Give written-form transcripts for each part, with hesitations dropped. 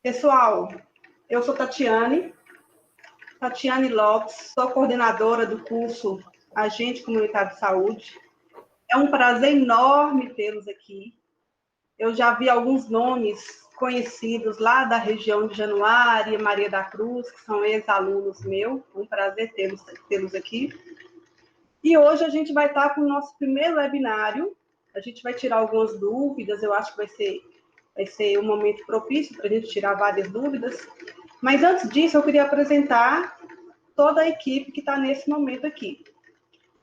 Pessoal, eu sou Tatiane Lopes, sou coordenadora do curso Agente Comunitário de Saúde. É um prazer enorme tê-los aqui. Eu já vi alguns nomes conhecidos lá da região de Januária, Maria da Cruz, que são ex-alunos meus. É um prazer tê-los aqui. E hoje a gente vai estar com o nosso primeiro webinário. A gente vai tirar algumas dúvidas, eu acho que vai ser um momento propício para a gente tirar várias dúvidas. Mas antes disso, eu queria apresentar toda a equipe que está nesse momento aqui.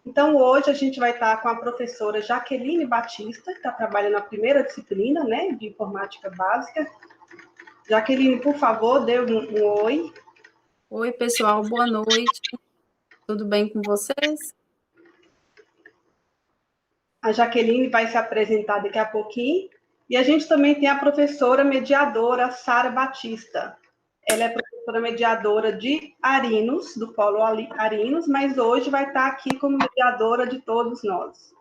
Então, hoje a gente vai estar com a professora Jaqueline Batista, que está trabalhando na primeira disciplina, né, de informática básica. Jaqueline, por favor, dê um oi. Oi, pessoal, boa noite. Tudo bem com vocês? A Jaqueline vai se apresentar daqui a pouquinho. E a gente também tem a professora mediadora, Sara Batista. Ela é professora mediadora de Arinos, do Polo Arinos, mas hoje vai estar aqui como mediadora de todos nós.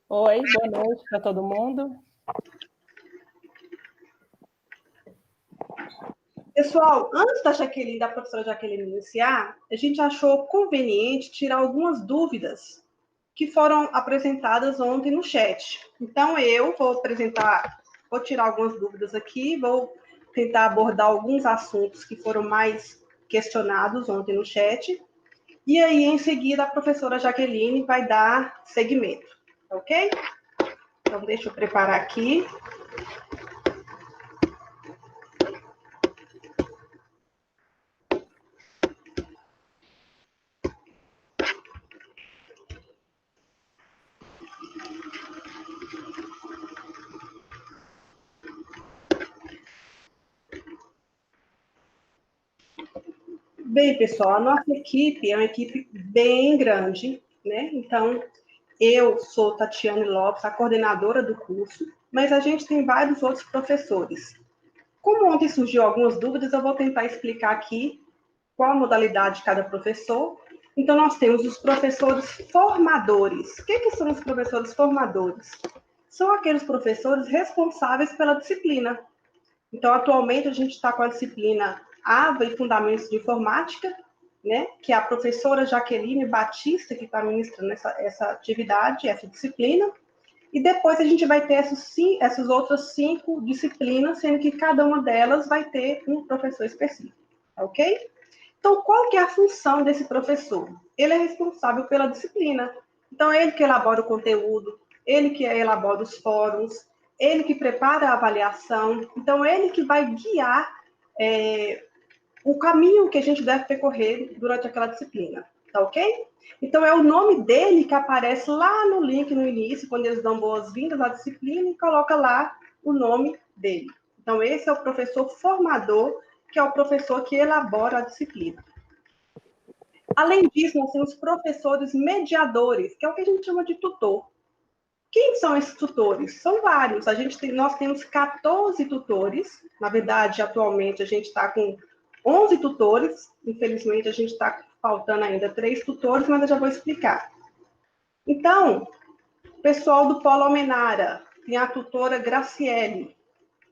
Oi, boa noite para todo mundo. Pessoal, antes da professora Jaqueline iniciar, a gente achou conveniente tirar algumas dúvidas que foram apresentadas ontem no chat. Então, eu vou tirar algumas dúvidas aqui, vou tentar abordar alguns assuntos que foram mais questionados ontem no chat, e aí, em seguida, a professora Jaqueline vai dar seguimento, ok? Então, deixa eu preparar aqui. Bem, pessoal, a nossa equipe é uma equipe bem grande, né? Então, eu sou Tatiane Lopes, a coordenadora do curso, mas a gente tem vários outros professores. Como ontem surgiu algumas dúvidas, eu vou tentar explicar aqui qual a modalidade de cada professor. Então, nós temos os professores formadores. O que são os professores formadores? São aqueles professores responsáveis pela disciplina. Então, atualmente, a gente está com a disciplina AVA e Fundamentos de Informática, né, que é a professora Jaqueline Batista, que está ministrando essa atividade, essa disciplina. E depois a gente vai ter essas outras 5 disciplinas, sendo que cada uma delas vai ter um professor específico, ok? Então, qual que é a função desse professor? Ele é responsável pela disciplina. Então, é ele que elabora o conteúdo, ele que elabora os fóruns, ele que prepara a avaliação. Então, ele que vai guiar o caminho que a gente deve percorrer durante aquela disciplina, tá ok? Então, é o nome dele que aparece lá no link no início, quando eles dão boas-vindas à disciplina, e coloca lá o nome dele. Então, esse é o professor formador, que é o professor que elabora a disciplina. Além disso, nós temos professores mediadores, que é o que a gente chama de tutor. Quem são esses tutores? São vários. Nós temos 14 tutores. Na verdade, atualmente, a gente está com 11 tutores. Infelizmente, a gente está faltando ainda 3 tutores, mas eu já vou explicar. Então, pessoal do Polo Almenara, tem a tutora Graciele.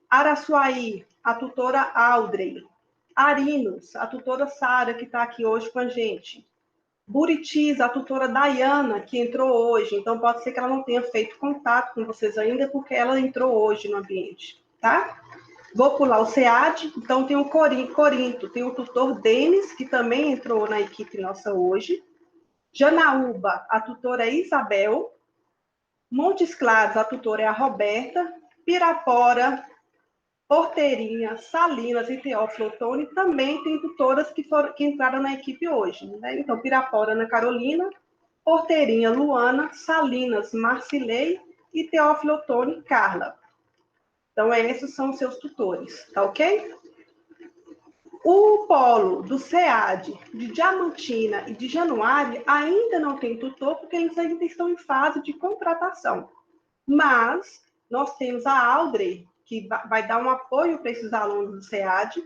Araçuaí, a tutora Audrey. Arinos, a tutora Sara, que está aqui hoje com a gente. Buritis, a tutora Dayana, que entrou hoje. Então, pode ser que ela não tenha feito contato com vocês ainda, porque ela entrou hoje no ambiente, tá? Vou pular o SEAD. Então, tem o Corinto, tem o tutor Denis, que também entrou na equipe nossa hoje. Janaúba, a tutora é Isabel. Montes Claros, a tutora é a Roberta. Pirapora, Porteirinha, Salinas e Teófilo Otoni também tem tutoras que entraram na equipe hoje, né? Então, Pirapora, Ana Carolina, Porteirinha, Luana, Salinas, Marcilei e Teófilo Otoni, Carla. Então, esses são os seus tutores, tá ok? O polo do SEAD, de Diamantina e de Januária ainda não tem tutor, porque eles ainda estão em fase de contratação. Mas nós temos a Audrey, que vai dar um apoio para esses alunos do SEAD,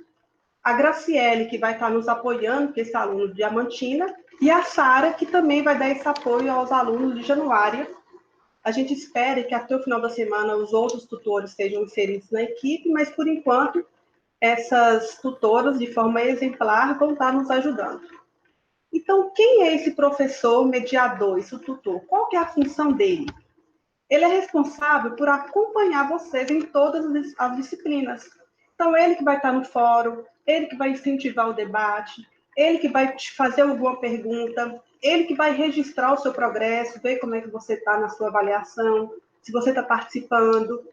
a Graciele, que vai estar nos apoiando, para esse aluno de Diamantina, e a Sara, que também vai dar esse apoio aos alunos de Januária, A gente espera que até o final da semana os outros tutores sejam inseridos na equipe, mas, por enquanto, essas tutoras, de forma exemplar, vão estar nos ajudando. Então, quem é esse professor mediador, esse tutor? Qual que é a função dele? Ele é responsável por acompanhar vocês em todas as disciplinas. Então, ele que vai estar no fórum, ele que vai incentivar o debate, ele que vai te fazer alguma pergunta, ele que vai registrar o seu progresso, ver como é que você está na sua avaliação, se você está participando.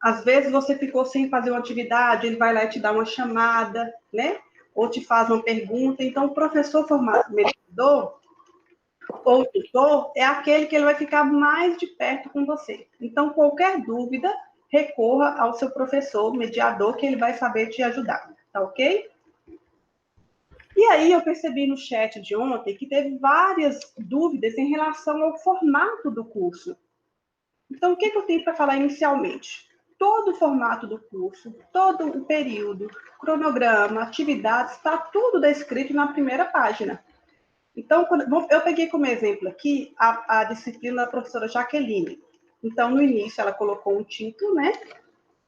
Às vezes você ficou sem fazer uma atividade, ele vai lá e te dá uma chamada, né? Ou te faz uma pergunta. Então, o professor formado mediador ou tutor é aquele que ele vai ficar mais de perto com você. Então, qualquer dúvida, recorra ao seu professor mediador, que ele vai saber te ajudar, tá ok? E aí, eu percebi no chat de ontem que teve várias dúvidas em relação ao formato do curso. Então, o que eu tenho para falar inicialmente? Todo o formato do curso, todo o período, cronograma, atividades, está tudo descrito na primeira página. Então, eu peguei como exemplo aqui a disciplina da professora Jaqueline. Então, no início, ela colocou um título, né?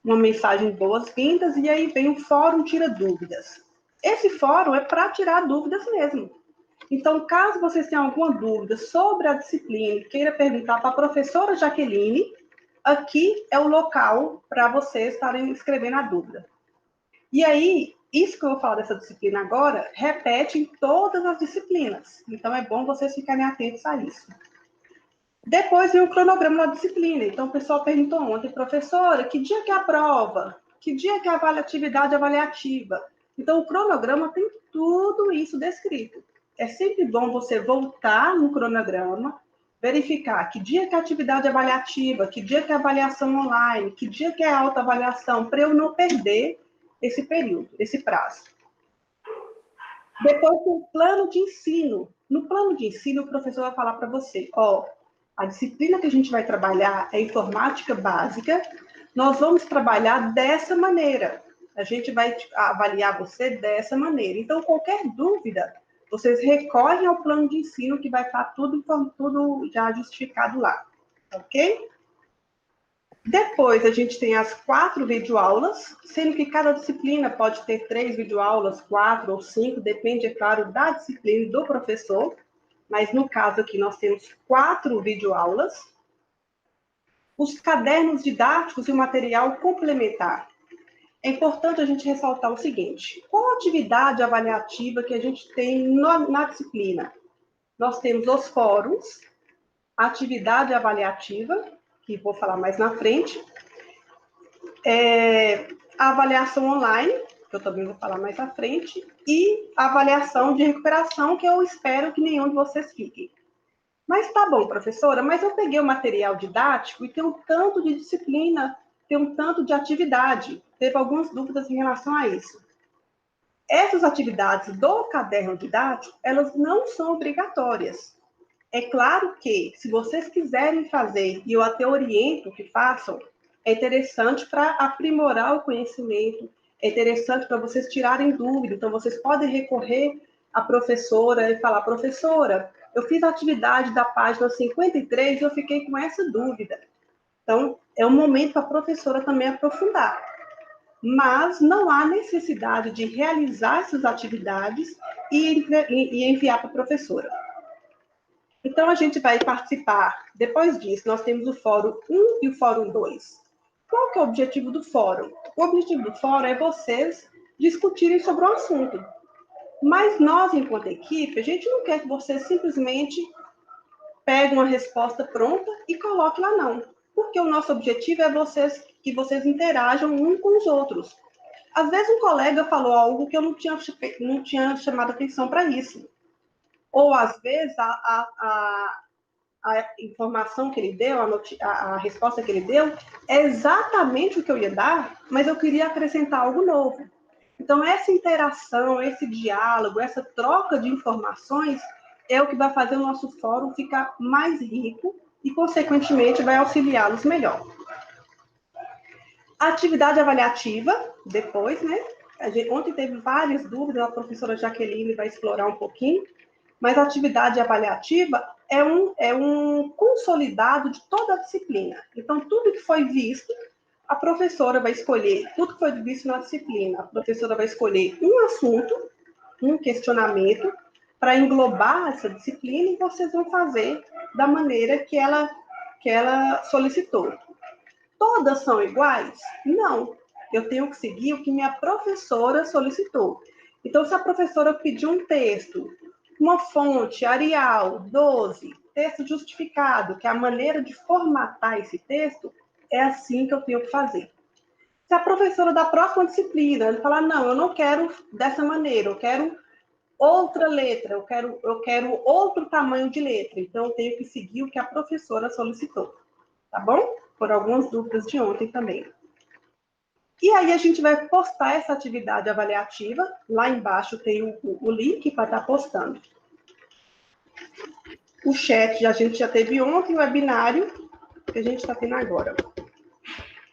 Uma mensagem de boas-vindas, e aí vem o Fórum Tira Dúvidas. Esse fórum é para tirar dúvidas mesmo. Então, caso vocês tenham alguma dúvida sobre a disciplina e queira perguntar para a professora Jaqueline, aqui é o local para vocês estarem escrevendo a dúvida. E aí, isso que eu vou falar dessa disciplina agora, repete em todas as disciplinas. Então, é bom vocês ficarem atentos a isso. Depois vem o cronograma da disciplina. Então, o pessoal perguntou ontem, professora, que dia que é a prova? Que dia que é a atividade avaliativa? Então, o cronograma tem tudo isso descrito. É sempre bom você voltar no cronograma, verificar que dia que é a atividade avaliativa, que dia que é a avaliação online, que dia que é a autoavaliação, para eu não perder esse período, esse prazo. Depois tem o plano de ensino. No plano de ensino, o professor vai falar para você, a disciplina que a gente vai trabalhar é informática básica, nós vamos trabalhar dessa maneira. A gente vai avaliar você dessa maneira. Então, qualquer dúvida, vocês recorrem ao plano de ensino, que vai estar tudo já justificado lá, ok? Depois, a gente tem as 4 videoaulas, sendo que cada disciplina pode ter 3 videoaulas, 4 ou 5, depende, é claro, da disciplina e do professor. Mas, no caso aqui, nós temos 4 videoaulas. Os cadernos didáticos e o material complementar. É importante a gente ressaltar o seguinte: qual a atividade avaliativa que a gente tem na disciplina? Nós temos os fóruns, a atividade avaliativa, que vou falar mais na frente, a avaliação online, que eu também vou falar mais à frente, e a avaliação de recuperação, que eu espero que nenhum de vocês fiquem. Mas tá bom, professora, mas eu peguei o material didático e tem um tanto de disciplina, tem um tanto de atividade. Teve algumas dúvidas em relação a isso. Essas atividades do caderno didático, elas não são obrigatórias. É claro que, se vocês quiserem fazer, e eu até oriento que façam, é interessante para aprimorar o conhecimento, é interessante para vocês tirarem dúvida. Então, vocês podem recorrer à professora e falar, professora, eu fiz a atividade da página 53 e eu fiquei com essa dúvida. Então, é um momento para a professora também aprofundar. Mas não há necessidade de realizar essas atividades e enviar para a professora. Então, a gente vai participar, depois disso, nós temos o Fórum 1 e o Fórum 2. Qual que é o objetivo do Fórum? O objetivo do Fórum é vocês discutirem sobre o assunto. Mas nós, enquanto equipe, a gente não quer que vocês simplesmente peguem uma resposta pronta e coloquem lá, não. Porque o nosso objetivo é que vocês interajam uns com os outros. Às vezes, um colega falou algo que eu não tinha chamado atenção para isso. Ou, às vezes, a informação que ele deu, a resposta que ele deu, é exatamente o que eu ia dar, mas eu queria acrescentar algo novo. Então, essa interação, esse diálogo, essa troca de informações é o que vai fazer o nosso fórum ficar mais rico e, consequentemente, vai auxiliá-los melhor. A atividade avaliativa, depois, né? Ontem teve várias dúvidas, a professora Jaqueline vai explorar um pouquinho, mas a atividade avaliativa é um consolidado de toda a disciplina. Então, tudo que foi visto, a professora vai escolher, tudo que foi visto na disciplina, a professora vai escolher um assunto, um questionamento, para englobar essa disciplina e vocês vão fazer da maneira que ela solicitou. Todas são iguais? Não. Eu tenho que seguir o que minha professora solicitou. Então, se a professora pediu um texto, uma fonte, Arial, 12, texto justificado, que é a maneira de formatar esse texto, é assim que eu tenho que fazer. Se a professora da próxima disciplina ele falar, não, eu não quero dessa maneira, eu quero outra letra, eu quero outro tamanho de letra, então eu tenho que seguir o que a professora solicitou, tá bom? Por algumas dúvidas de ontem também. E aí a gente vai postar essa atividade avaliativa, lá embaixo tem o link para estar postando. O chat a gente já teve ontem, o webinário que a gente está tendo agora.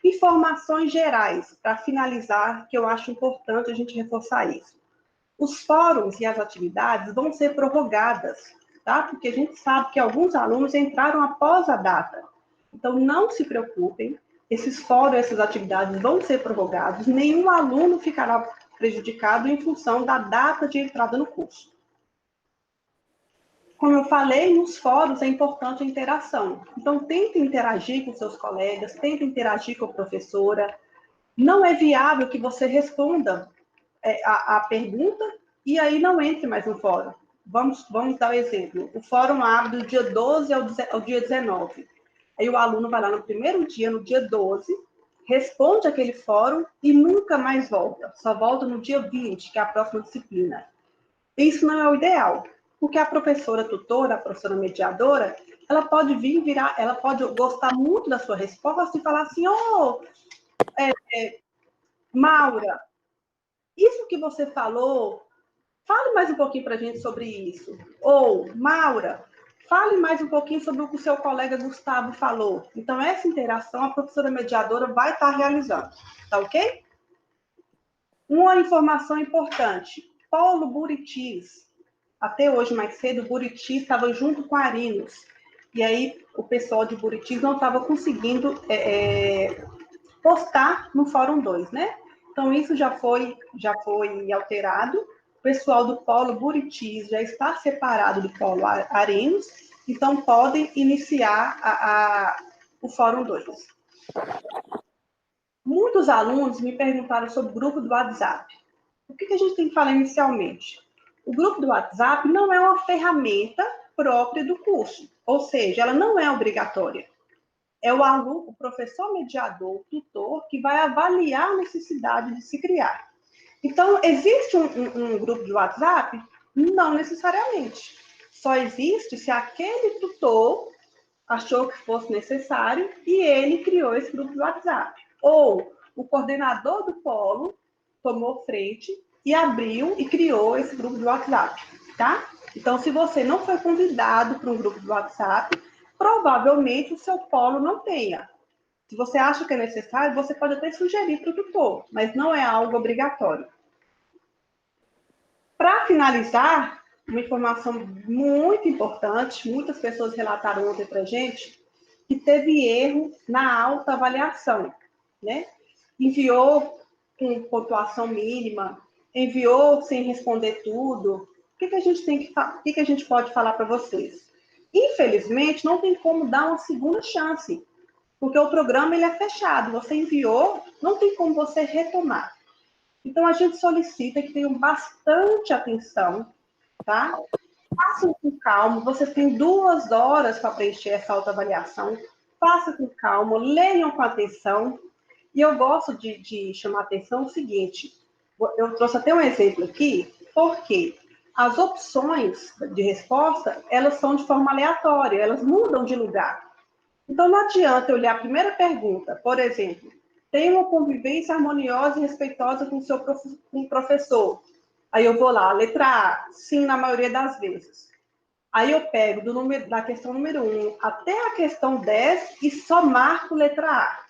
Informações gerais, para finalizar, que eu acho importante a gente reforçar isso. Os fóruns e as atividades vão ser prorrogadas, tá? Porque a gente sabe que alguns alunos entraram após a data. Então, não se preocupem, esses fóruns, essas atividades vão ser prorrogados, nenhum aluno ficará prejudicado em função da data de entrada no curso. Como eu falei, nos fóruns é importante a interação. Então, tente interagir com seus colegas, tente interagir com a professora. Não é viável que você responda a pergunta e aí não entre mais no fórum. Vamos dar um exemplo. O fórum abre do dia 12 ao dia 19. Aí o aluno vai lá no primeiro dia, no dia 12, responde aquele fórum e nunca mais volta. Só volta no dia 20, que é a próxima disciplina. Isso não é o ideal, porque a professora tutora, a professora mediadora, ela pode ela pode gostar muito da sua resposta e falar assim, Maura, isso que você falou, fale mais um pouquinho para a gente sobre isso. Ou, Maura, fale mais um pouquinho sobre o que o seu colega Gustavo falou. Então, essa interação a professora mediadora vai estar realizando. Tá ok? Uma informação importante. Polo Buritis. Até hoje, mais cedo, o Buritis estava junto com a Arinos. E aí, o pessoal de Buritis não estava conseguindo postar no Fórum 2, né? Então, isso já foi alterado. O pessoal do Polo Buritis já está separado do Polo Arinos, então podem iniciar o Fórum 2. Muitos alunos me perguntaram sobre o grupo do WhatsApp. O que a gente tem que falar inicialmente? O grupo do WhatsApp não é uma ferramenta própria do curso, ou seja, ela não é obrigatória. É o aluno, o professor mediador, o tutor, que vai avaliar a necessidade de se criar. Então, existe um grupo de WhatsApp? Não necessariamente. Só existe se aquele tutor achou que fosse necessário e ele criou esse grupo de WhatsApp. Ou o coordenador do polo tomou frente e abriu e criou esse grupo de WhatsApp, tá? Então, se você não foi convidado para um grupo de WhatsApp, provavelmente o seu polo não tenha. Se você acha que é necessário, você pode até sugerir para o tutor, mas não é algo obrigatório. Para finalizar, uma informação muito importante, muitas pessoas relataram ontem para a gente, que teve erro na autoavaliação, né? Enviou com pontuação mínima, enviou sem responder tudo. O que a gente pode falar para vocês? Infelizmente, não tem como dar uma segunda chance, porque o programa ele é fechado. Você enviou, não tem como você retomar. Então, a gente solicita que tenham bastante atenção, tá? Façam com calma, vocês têm 2 horas para preencher essa autoavaliação. Façam com calma, leiam com atenção. E eu gosto de chamar a atenção o seguinte, eu trouxe até um exemplo aqui, porque as opções de resposta, elas são de forma aleatória, elas mudam de lugar. Então, não adianta eu ler a primeira pergunta, por exemplo, tem uma convivência harmoniosa e respeitosa com o professor. Aí eu vou lá, letra A, sim, na maioria das vezes. Aí eu pego da questão número 1 até a questão 10 e só marco letra A.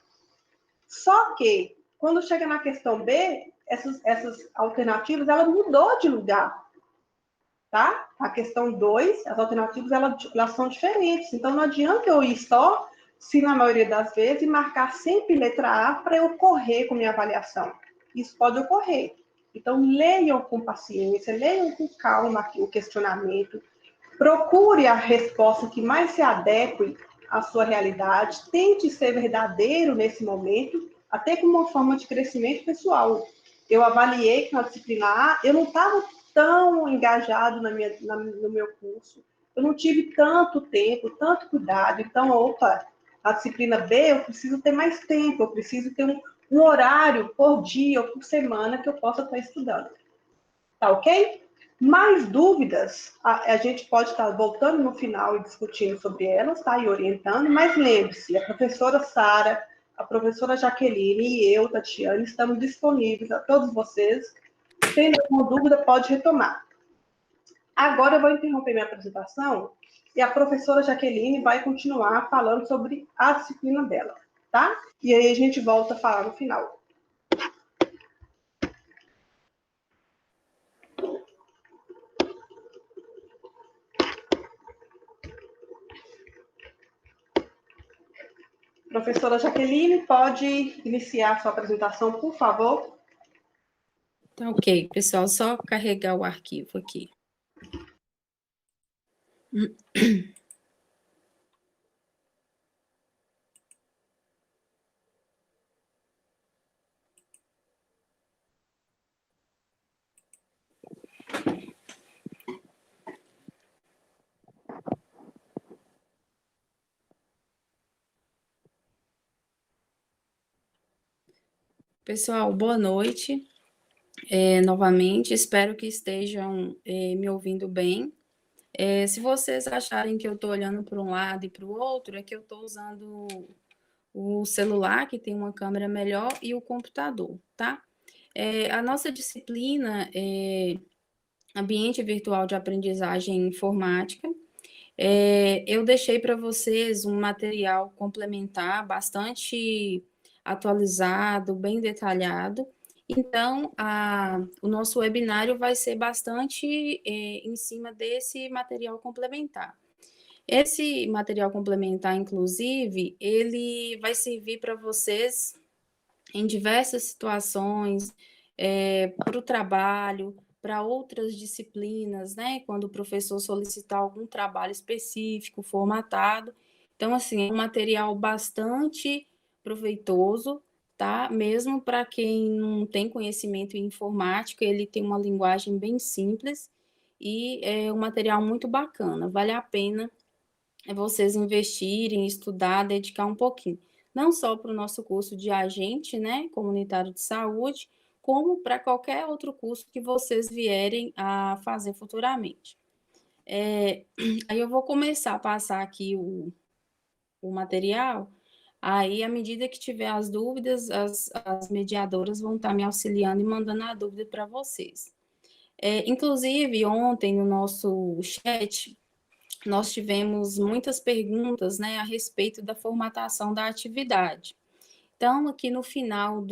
Só que, quando chega na questão B, essas alternativas, ela mudou de lugar. tá? A questão 2, as alternativas, elas são diferentes. Então, não adianta eu ir só, se na maioria das vezes, marcar sempre letra A para eu correr com minha avaliação. Isso pode ocorrer. Então, leiam com paciência, leiam com calma aqui o questionamento, procure a resposta que mais se adeque à sua realidade, tente ser verdadeiro nesse momento, até como uma forma de crescimento pessoal. Eu avaliei que na disciplina A, eu não estava tão engajado no meu curso, eu não tive tanto tempo, tanto cuidado, então, opa, a disciplina B, eu preciso ter mais tempo, eu preciso ter um horário por dia ou por semana que eu possa estar estudando. Tá ok? Mais dúvidas, a gente pode estar voltando no final e discutindo sobre elas, tá? E orientando, mas lembre-se, a professora Sara, a professora Jaqueline e eu, Tatiane, estamos disponíveis a todos vocês. Tendo alguma dúvida, pode retomar. Agora eu vou interromper minha apresentação e a professora Jaqueline vai continuar falando sobre a disciplina dela, tá? E aí a gente volta a falar no final. Professora Jaqueline, pode iniciar sua apresentação, por favor? Tá ok, pessoal, só carregar o arquivo aqui. Pessoal, boa noite. Novamente, espero que estejam me ouvindo bem. Se vocês acharem que eu estou olhando para um lado e para o outro, é que eu estou usando o celular, que tem uma câmera melhor, e o computador, tá? A nossa disciplina é Ambiente Virtual de Aprendizagem Informática. Eu deixei para vocês um material complementar bastante atualizado, bem detalhado. Então, o nosso webinário vai ser bastante em cima desse material complementar. Esse material complementar, inclusive, ele vai servir para vocês em diversas situações, para o trabalho, para outras disciplinas, né? Quando o professor solicitar algum trabalho específico, formatado. Então, assim, é um material bastante proveitoso, tá? Mesmo para quem não tem conhecimento em informática, ele tem uma linguagem bem simples e é um material muito bacana. Vale a pena vocês investirem, estudar, dedicar um pouquinho. Não só para o nosso curso de agente, né, comunitário de saúde, como para qualquer outro curso que vocês vierem a fazer futuramente. Aí eu vou começar a passar aqui o material, aí à medida que tiver as dúvidas, as mediadoras vão estar me auxiliando e mandando a dúvida para vocês. Inclusive, ontem no nosso chat, nós tivemos muitas perguntas, né, a respeito da formatação da atividade. Então, aqui no final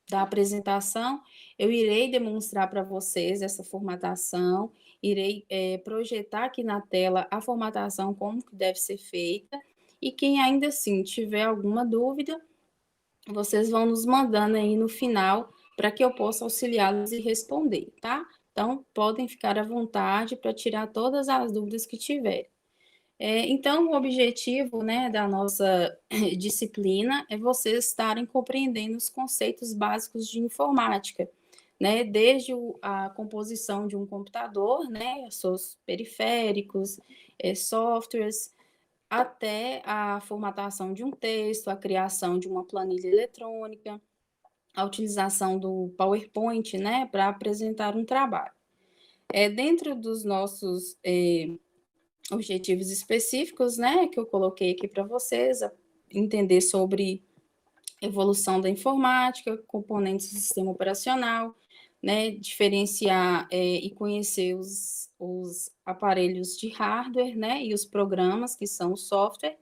da apresentação, eu irei demonstrar para vocês essa formatação, irei projetar aqui na tela a formatação, como que deve ser feita, e quem ainda assim tiver alguma dúvida, vocês vão nos mandando aí no final, para que eu possa auxiliá-los e responder, tá? Então, podem ficar à vontade para tirar todas as dúvidas que tiverem. Então, o objetivo, né, da nossa disciplina é vocês estarem compreendendo os conceitos básicos de informática, né, desde a composição de um computador, né, os seus periféricos, softwares, até a formatação de um texto, a criação de uma planilha eletrônica, a utilização do PowerPoint, né, para apresentar um trabalho. Dentro dos nossos objetivos específicos, né, que eu coloquei aqui para vocês, entender sobre evolução da informática, componentes do sistema operacional, né, diferenciar e conhecer os aparelhos de hardware, né, e os programas que são o software,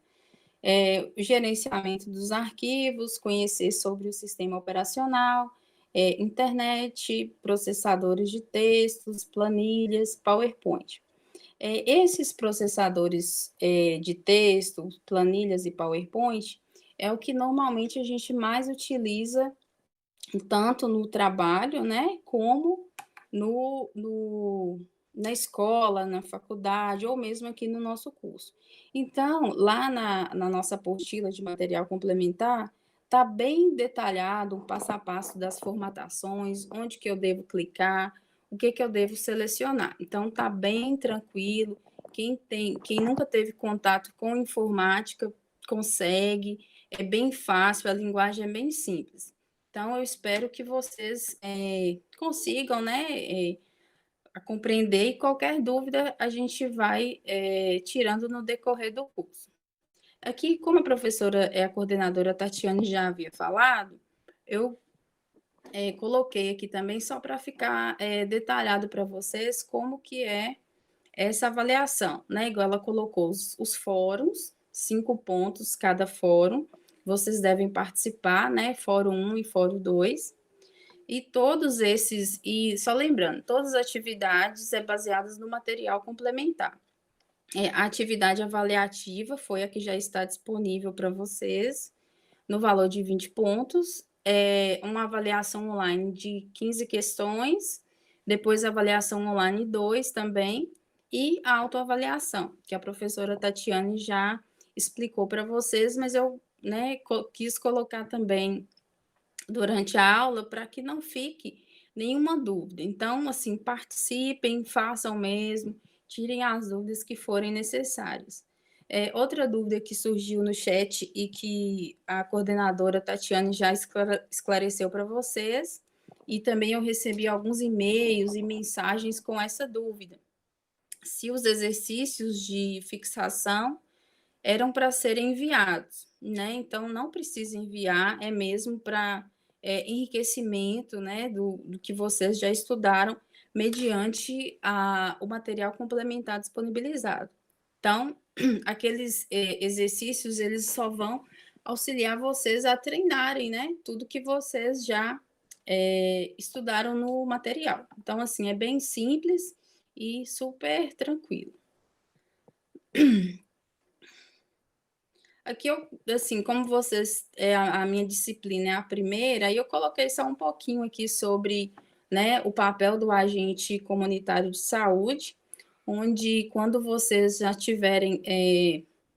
o gerenciamento dos arquivos, conhecer sobre o sistema operacional, internet, processadores de textos, planilhas, PowerPoint. Esses processadores de texto, planilhas e PowerPoint é o que normalmente a gente mais utiliza tanto no trabalho, né, como na escola, na faculdade, ou mesmo aqui no nosso curso. Então, lá na nossa apostila de material complementar, está bem detalhado o passo a passo das formatações, onde que eu devo clicar, o que eu devo selecionar. Então, está bem tranquilo. Quem nunca teve contato com informática consegue, é bem fácil, a linguagem é bem simples. Então, eu espero que vocês consigam, né, a compreender, e qualquer dúvida a gente vai tirando no decorrer do curso. Aqui, como a professora a coordenadora Tatiane já havia falado, eu coloquei aqui também só para ficar detalhado para vocês como que é essa avaliação, né? Igual ela colocou os fóruns, 5 pontos cada fórum, vocês devem participar, né? Fórum 1 e Fórum 2. E todos esses, e só lembrando, todas as atividades baseadas no material complementar. A atividade avaliativa foi a que já está disponível para vocês, no valor de 20 pontos. Uma avaliação online de 15 questões, depois a avaliação online 2 também, e a autoavaliação, que a professora Tatiane já explicou para vocês, mas eu quis colocar também durante a aula para que não fique nenhuma dúvida. Então, assim, participem, façam mesmo, tirem as dúvidas que forem necessárias. Outra dúvida que surgiu no chat e que a coordenadora Tatiane já esclareceu para vocês, e também eu recebi alguns e-mails e mensagens com essa dúvida. Se os exercícios de fixação eram para serem enviados, né? Então, não precisa enviar, é mesmo para enriquecimento, né, do que vocês já estudaram mediante o material complementar disponibilizado. Então, aqueles exercícios, eles só vão auxiliar vocês a treinarem, né, tudo que vocês já estudaram no material. Então, assim, é bem simples e super tranquilo. Aqui eu, assim, como vocês, a minha disciplina é a primeira, aí eu coloquei só um pouquinho aqui sobre, né, o papel do agente comunitário de saúde, onde quando vocês já estiverem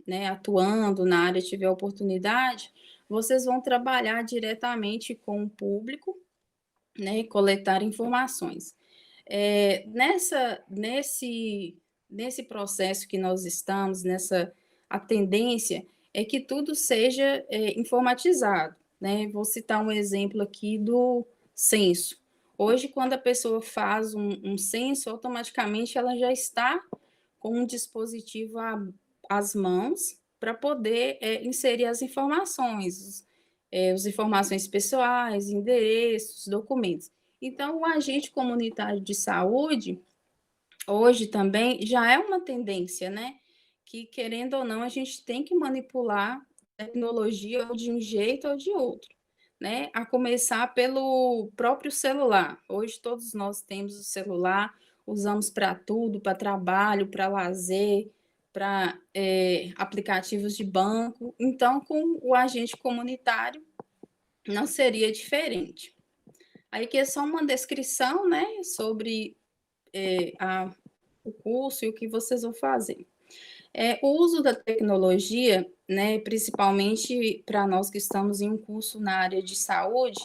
né, atuando na área, tiver oportunidade, vocês vão trabalhar diretamente com o público, né, coletar informações. Nesse processo que nós estamos, a tendência é que tudo seja informatizado, né? Vou citar um exemplo aqui do censo. Hoje, quando a pessoa faz um censo, automaticamente ela já está com um dispositivo às mãos para poder inserir as informações, as informações pessoais, endereços, documentos. Então, o agente comunitário de saúde, hoje também, já é uma tendência, né? Que, querendo ou não, a gente tem que manipular a tecnologia ou de um jeito ou de outro, né? A começar pelo próprio celular. Hoje todos nós temos o celular, usamos para tudo, para trabalho, para lazer, para aplicativos de banco. Então, com o agente comunitário, não seria diferente. Aí aqui é só uma descrição, né, sobre o curso e o que vocês vão fazer. O uso da tecnologia, né, principalmente para nós que estamos em um curso na área de saúde,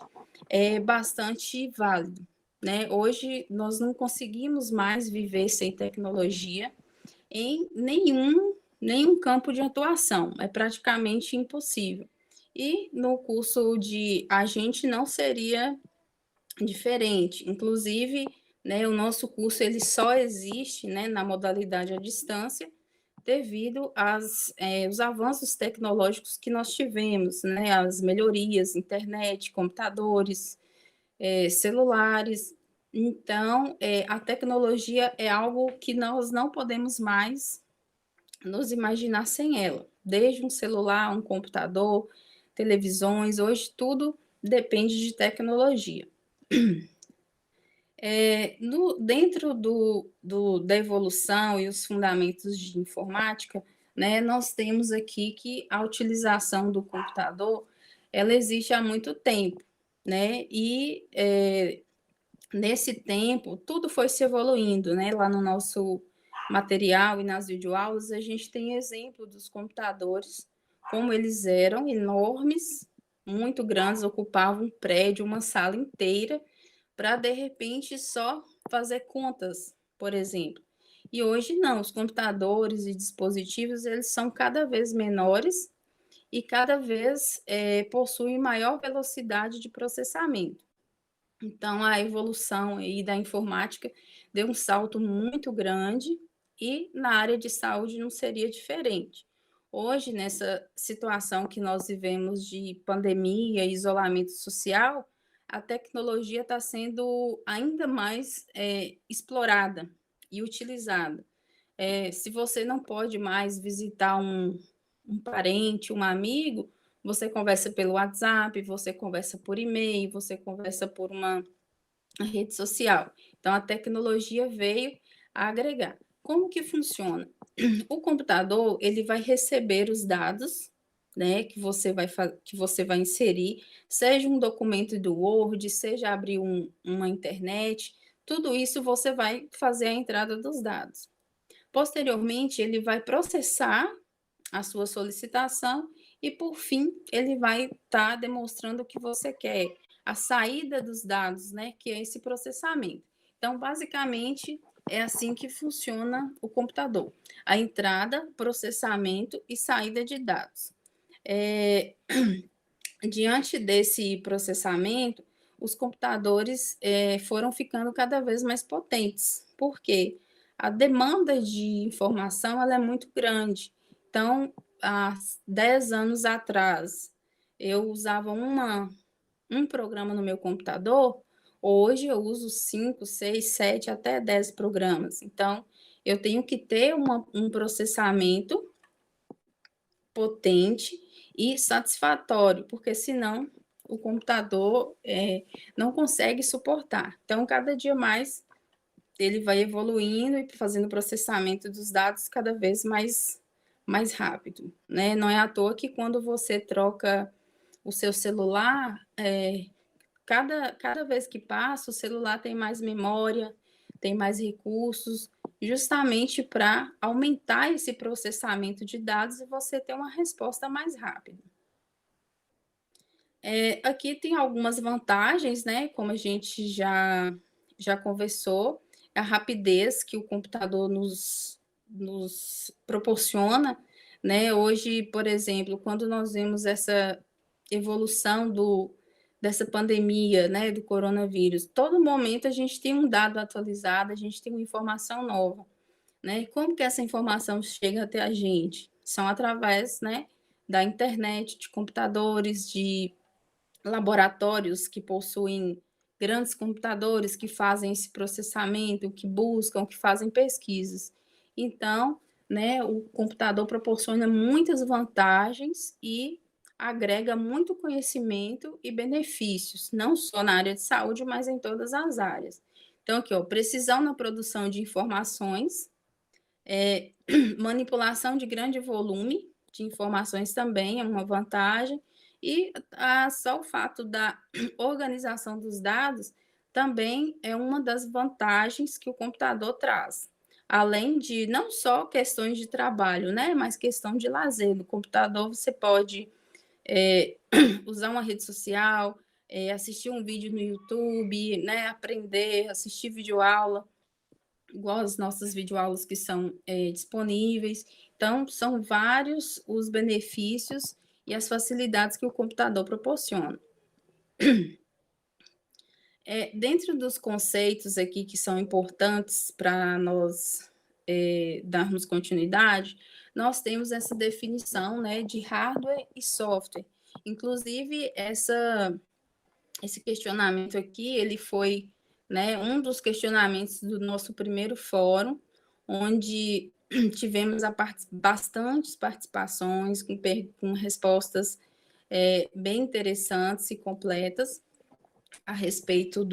é bastante válido, né? Hoje nós não conseguimos mais viver sem tecnologia em nenhum campo de atuação, é praticamente impossível. E no curso de agente não seria diferente. Inclusive, né, o nosso curso ele só existe, né, na modalidade à distância devido aos avanços tecnológicos que nós tivemos, né, as melhorias, internet, computadores, celulares. Então, a tecnologia é algo que nós não podemos mais nos imaginar sem ela. Desde um celular, um computador, televisões, hoje tudo depende de tecnologia. Dentro da evolução e os fundamentos de informática, né, nós temos aqui que a utilização do computador, ela existe há muito tempo, né, e nesse tempo, tudo foi se evoluindo, né, lá no nosso material e nas videoaulas, a gente tem exemplo dos computadores, como eles eram enormes, muito grandes, ocupavam um prédio, uma sala inteira, para de repente só fazer contas, por exemplo. E hoje não, os computadores e dispositivos eles são cada vez menores e cada vez possuem maior velocidade de processamento. Então a evolução aí da informática deu um salto muito grande e na área de saúde não seria diferente. Hoje, nessa situação que nós vivemos de pandemia e isolamento social, a tecnologia está sendo ainda mais explorada e utilizada. Se você não pode mais visitar um parente, um amigo, você conversa pelo WhatsApp, você conversa por e-mail, você conversa por uma rede social. Então, a tecnologia veio a agregar. Como que funciona? O computador ele vai receber os dados, né, que você vai inserir, seja um documento do Word, seja abrir uma internet, tudo isso você vai fazer a entrada dos dados. Posteriormente, ele vai processar a sua solicitação e, por fim, ele vai estar demonstrando o que você quer, a saída dos dados, né, que é esse processamento. Então, basicamente, é assim que funciona o computador: a entrada, processamento e saída de dados. Diante desse processamento, os computadores foram ficando cada vez mais potentes. Por quê? A demanda de informação ela é muito grande. Então, há 10 anos atrás, eu usava um programa no meu computador, hoje eu uso 5, 6, 7, até 10 programas. Então, eu tenho que ter um processamento potente e satisfatório, porque senão o computador não consegue suportar. Então, cada dia mais ele vai evoluindo e fazendo o processamento dos dados cada vez mais rápido, né? Não é à toa que quando você troca o seu celular, cada vez que passa, o celular tem mais memória, tem mais recursos, justamente para aumentar esse processamento de dados e você ter uma resposta mais rápida. Aqui tem algumas vantagens, né? Como a gente já conversou, a rapidez que o computador nos proporciona, né? Hoje, por exemplo, quando nós vemos essa evolução dessa pandemia, né, do coronavírus, todo momento a gente tem um dado atualizado, a gente tem uma informação nova, né? Como que essa informação chega até a gente? São através, né, da internet, de computadores, de laboratórios que possuem grandes computadores que fazem esse processamento, que buscam, que fazem pesquisas. Então, né, o computador proporciona muitas vantagens e agrega muito conhecimento e benefícios, não só na área de saúde, mas em todas as áreas. Então, aqui, ó, precisão na produção de informações, manipulação de grande volume de informações também é uma vantagem, e só o fato da organização dos dados também é uma das vantagens que o computador traz. Além de não só questões de trabalho, né, mas questão de lazer. No computador você pode usar uma rede social, assistir um vídeo no YouTube, né, aprender, assistir videoaula, igual as nossas videoaulas que são disponíveis. Então, são vários os benefícios e as facilidades que o computador proporciona. Dentro dos conceitos aqui que são importantes para nós darmos continuidade, nós temos essa definição, né, de hardware e software. Inclusive, esse questionamento aqui, ele foi, né, um dos questionamentos do nosso primeiro fórum, onde tivemos bastantes participações com respostas bem interessantes e completas. a respeito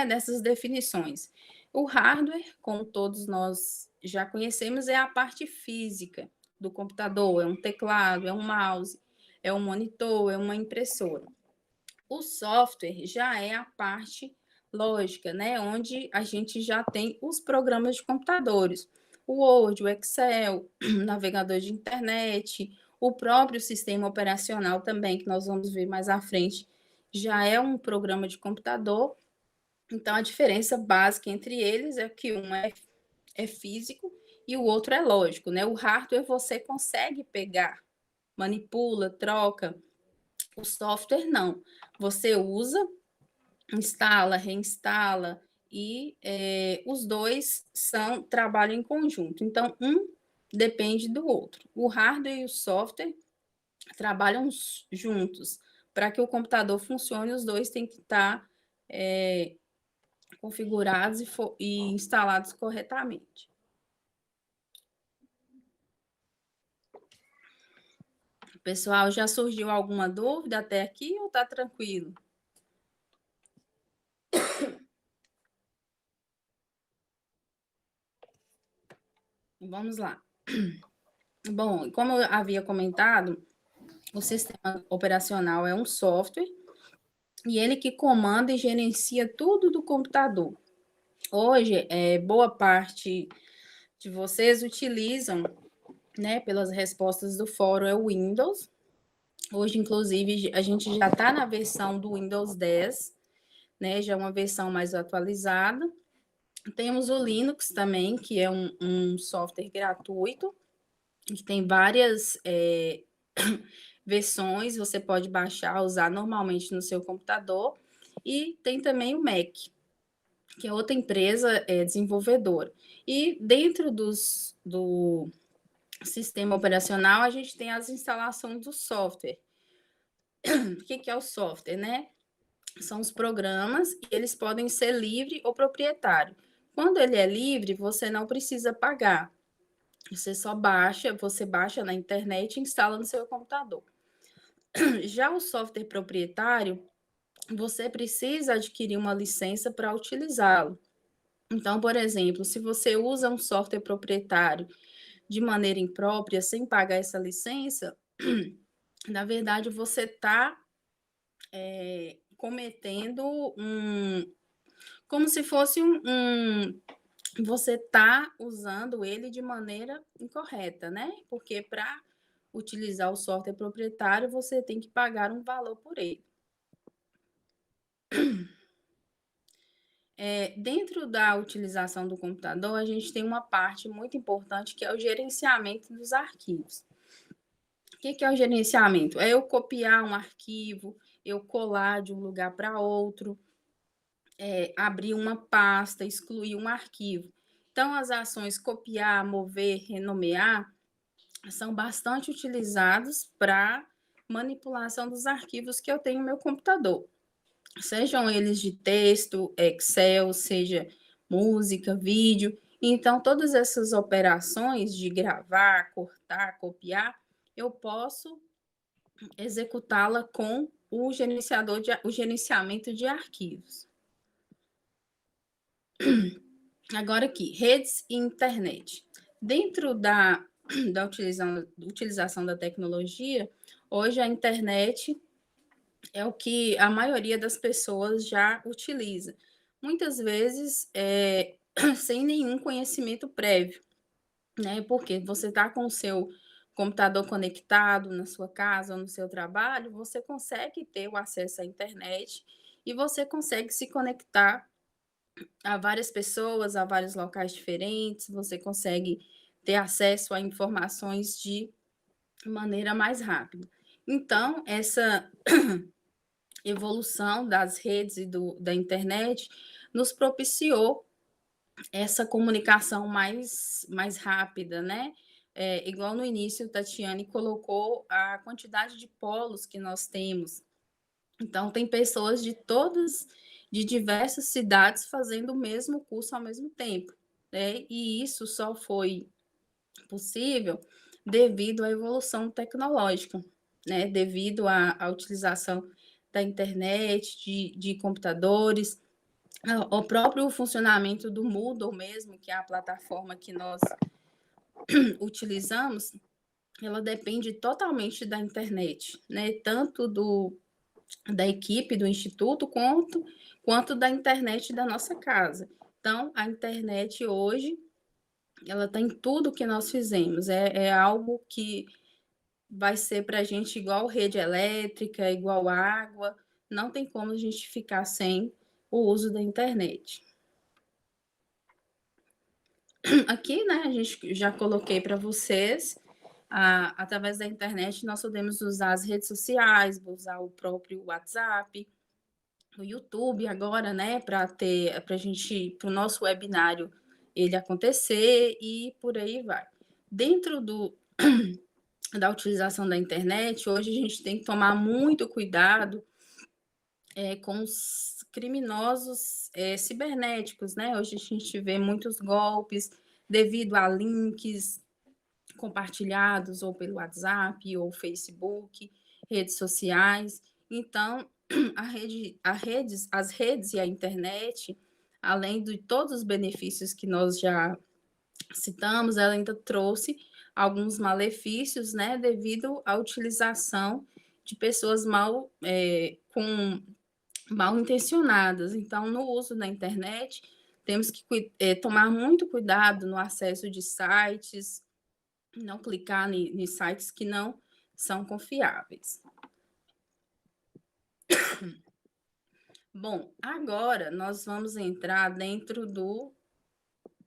dessas definições. O hardware, como todos nós já conhecemos, é a parte física do computador, é um teclado, é um mouse, é um monitor, é uma impressora. O software já é a parte lógica, né? Onde a gente já tem os programas de computadores, o Word, o Excel, o navegador de internet, o próprio sistema operacional também, que nós vamos ver mais à frente, já é um programa de computador. Então, a diferença básica entre eles é que um é físico e o outro é lógico, né? O hardware você consegue pegar, manipula, troca. O software não. Você usa, instala, reinstala e os dois trabalham em conjunto. Então, um depende do outro. O hardware e o software trabalham juntos. Para que o computador funcione, os dois têm que estar configurados e instalados corretamente. Pessoal, já surgiu alguma dúvida até aqui ou está tranquilo? Vamos lá. Bom, como eu havia comentado, o sistema operacional é um software e ele que comanda e gerencia tudo do computador. Hoje, boa parte de vocês utilizam, né, pelas respostas do fórum, é o Windows. Hoje, inclusive, a gente já está na versão do Windows 10, né, já é uma versão mais atualizada. Temos o Linux também, que é um software gratuito, que tem várias versões, você pode baixar, usar normalmente no seu computador. E tem também o Mac, que é outra empresa desenvolvedora. E dentro do sistema operacional, a gente tem as instalações do software. O que é o software, né? São os programas e eles podem ser livre ou proprietário. Quando ele é livre, você não precisa pagar. Você baixa na internet e instala no seu computador. Já o software proprietário, você precisa adquirir uma licença para utilizá-lo. Então, por exemplo, se você usa um software proprietário de maneira imprópria, sem pagar essa licença, na verdade, você está cometendo como se fosse você está usando ele de maneira incorreta, né? Porque para utilizar o software proprietário, você tem que pagar um valor por ele. Dentro da utilização do computador, a gente tem uma parte muito importante que é o gerenciamento dos arquivos. O que é o gerenciamento? É eu copiar um arquivo, eu colar de um lugar para outro, abrir uma pasta, excluir um arquivo. Então, as ações copiar, mover, renomear são bastante utilizados para manipulação dos arquivos que eu tenho no meu computador. Sejam eles de texto, Excel, seja música, vídeo. Então, todas essas operações de gravar, cortar, copiar, eu posso executá-la com o gerenciamento de arquivos. Agora aqui, redes e internet. Dentro da utilização da tecnologia, hoje a internet é o que a maioria das pessoas já utiliza. Muitas vezes sem nenhum conhecimento prévio, né? Porque você está com o seu computador conectado na sua casa ou no seu trabalho, você consegue ter o acesso à internet e você consegue se conectar a várias pessoas, a vários locais diferentes, você consegue ter acesso a informações de maneira mais rápida. Então, essa evolução das redes e da internet nos propiciou essa comunicação mais rápida, né? Igual no início, Tatiane colocou a quantidade de polos que nós temos. Então, tem pessoas de diversas cidades fazendo o mesmo curso ao mesmo tempo, né? E isso só foi possível devido à evolução tecnológica, né? Devido à utilização da internet, de computadores, o próprio funcionamento do Moodle mesmo, que é a plataforma que nós utilizamos, ela depende totalmente da internet, né? Tanto da equipe do instituto quanto da internet da nossa casa. Então, a internet hoje, ela está em tudo que nós fizemos. É algo que vai ser para a gente igual rede elétrica, igual água. Não tem como a gente ficar sem o uso da internet. Aqui, né, a gente já coloquei para vocês, através da internet, nós podemos usar as redes sociais, usar o próprio WhatsApp, o YouTube agora, né, para o nosso webinário ele acontecer e por aí vai. Dentro da utilização da internet, hoje a gente tem que tomar muito cuidado com os criminosos cibernéticos, né? Hoje a gente vê muitos golpes devido a links compartilhados ou pelo WhatsApp ou Facebook, redes sociais. Então, as redes e a internet, além de todos os benefícios que nós já citamos, ela ainda trouxe alguns malefícios, né, devido à utilização de pessoas mal intencionadas. Então, no uso da internet, temos que tomar muito cuidado no acesso de sites, não clicar em sites que não são confiáveis. Bom, agora nós vamos entrar dentro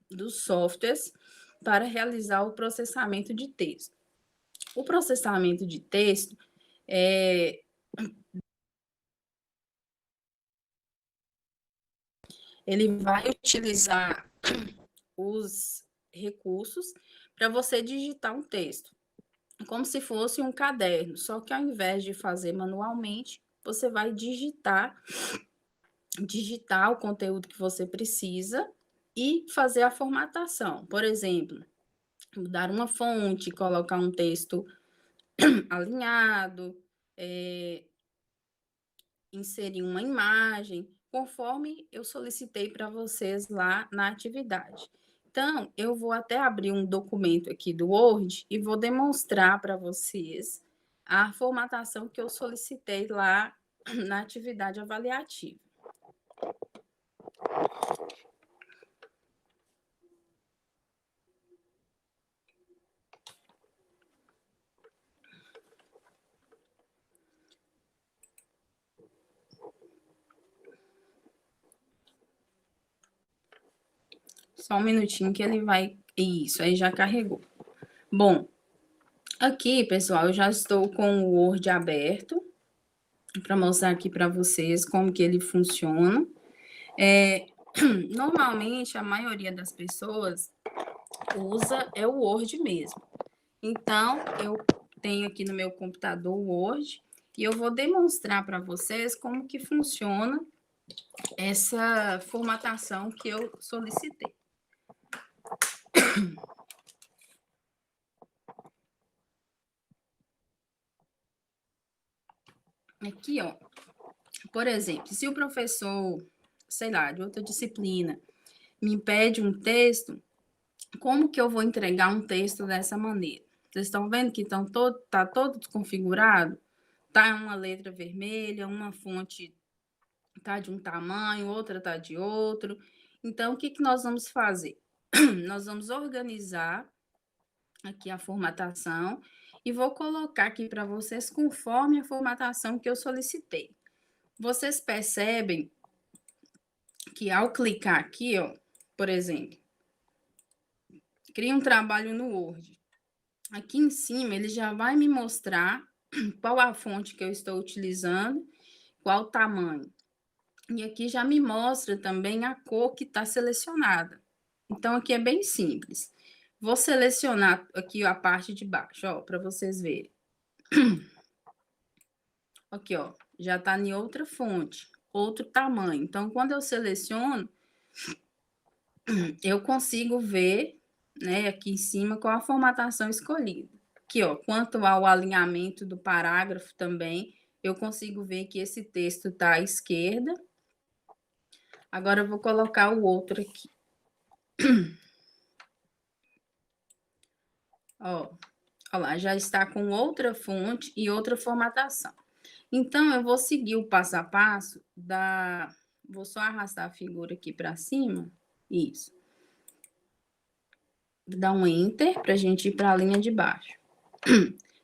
dos softwares para realizar o processamento de texto. O processamento de texto ele vai utilizar os recursos para você digitar um texto, como se fosse um caderno, só que ao invés de fazer manualmente, você vai digitar o conteúdo que você precisa e fazer a formatação. Por exemplo, mudar uma fonte, colocar um texto alinhado, inserir uma imagem, conforme eu solicitei para vocês lá na atividade. Então, eu vou até abrir um documento aqui do Word e vou demonstrar para vocês a formatação que eu solicitei lá na atividade avaliativa. Só um minutinho que ele vai... Isso, aí já carregou. Bom, aqui, pessoal, eu já estou com o Word aberto para mostrar aqui para vocês como que ele funciona. Normalmente, a maioria das pessoas usa o Word mesmo. Então, eu tenho aqui no meu computador o Word e eu vou demonstrar para vocês como que funciona essa formatação que eu solicitei. Aqui, ó, por exemplo, se o professor, sei lá, de outra disciplina, me pede um texto, como que eu vou entregar um texto dessa maneira? Vocês estão vendo que tá todo desconfigurado? Tá uma letra vermelha, uma fonte tá de um tamanho, outra tá de outro. Então, o que nós vamos fazer? Nós vamos organizar aqui a formatação e vou colocar aqui para vocês conforme a formatação que eu solicitei. Vocês percebem que ao clicar aqui, ó, por exemplo, cria um trabalho no Word. Aqui em cima, ele já vai me mostrar qual a fonte que eu estou utilizando, qual o tamanho. E aqui já me mostra também a cor que está selecionada. Então, aqui é bem simples. Vou selecionar aqui a parte de baixo, ó, para vocês verem. Aqui, ó, já está em outra fonte, outro tamanho. Então, quando eu seleciono, eu consigo ver, né, aqui em cima qual a formatação escolhida. Aqui, ó, quanto ao alinhamento do parágrafo também, eu consigo ver que esse texto está à esquerda. Agora eu vou colocar o outro aqui. Ó, ó lá, já está com outra fonte e outra formatação. Então, eu vou seguir o passo a passo da... Vou só arrastar a figura aqui para cima. Isso. Vou dar um Enter para a gente ir para a linha de baixo.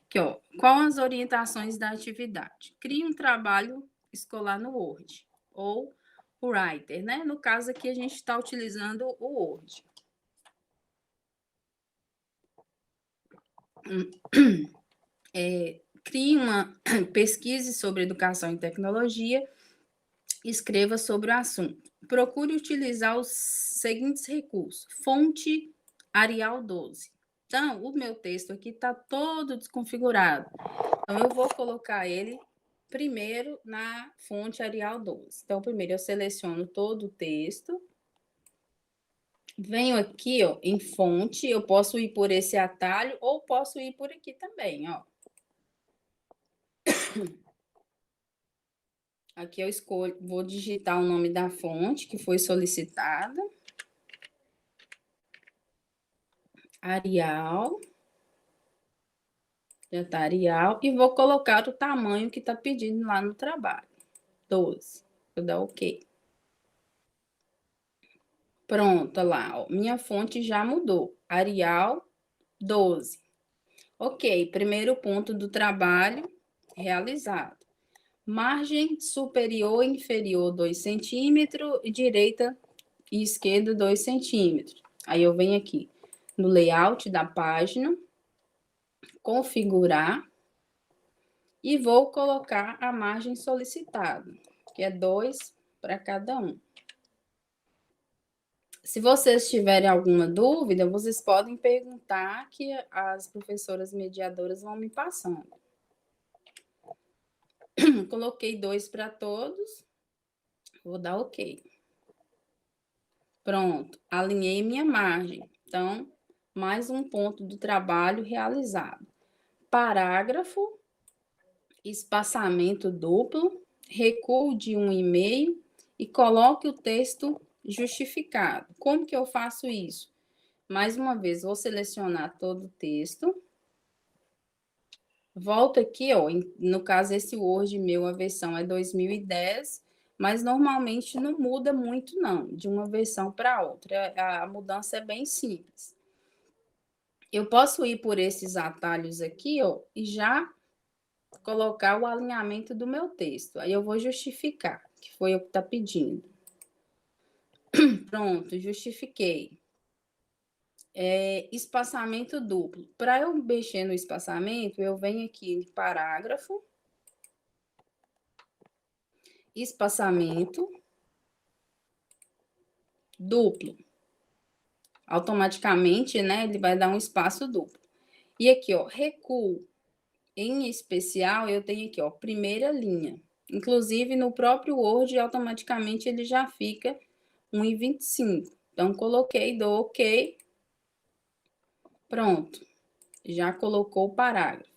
Aqui, ó. Qual as orientações da atividade? Crie um trabalho escolar no Word. Ou o Writer, né? No caso aqui, a gente está utilizando o Word. Crie uma pesquise sobre educação e tecnologia, escreva sobre o assunto. Procure utilizar os seguintes recursos. Fonte Arial 12. Então, o meu texto aqui está todo desconfigurado. Então, eu vou colocar ele primeiro na fonte Arial 12. Então, primeiro eu seleciono todo o texto. Venho aqui, ó, em fonte, eu posso ir por esse atalho ou posso ir por aqui também, ó. Aqui eu escolho, vou digitar o nome da fonte que foi solicitada. Arial. Já tá Arial. E vou colocar o tamanho que está pedindo lá no trabalho. 12. Vou dar OK. Pronto, lá, ó. Minha fonte já mudou. Arial 12. OK, primeiro ponto do trabalho realizado. Margem superior e inferior 2 centímetros e direita e esquerda 2 centímetros. Aí eu venho aqui no layout da página, configurar e vou colocar a margem solicitada, que é 2 para cada um. Se vocês tiverem alguma dúvida, vocês podem perguntar que as professoras mediadoras vão me passando. Coloquei 2 para todos. Vou dar OK. Pronto, alinhei minha margem. Então, mais um ponto do trabalho realizado. Parágrafo, espaçamento duplo, recuo de 1,5 e coloque o texto justificado. Como que eu faço isso? Mais uma vez, vou selecionar todo o texto. Volto aqui, ó, no caso, esse Word meu, a versão é 2010, mas normalmente não muda muito, não, de uma versão para outra. A mudança é bem simples. Eu posso ir por esses atalhos aqui, ó, e já colocar o alinhamento do meu texto. Aí eu vou justificar, que foi o que está pedindo. Pronto, justifiquei. Espaçamento duplo. Para eu mexer no espaçamento, eu venho aqui em parágrafo, espaçamento duplo. Automaticamente, né, ele vai dar um espaço duplo. E aqui, ó, recuo. Em especial, eu tenho aqui, ó, primeira linha. Inclusive, no próprio Word, automaticamente ele já fica 1,25. Então, coloquei, dou OK. Pronto. Já colocou o parágrafo.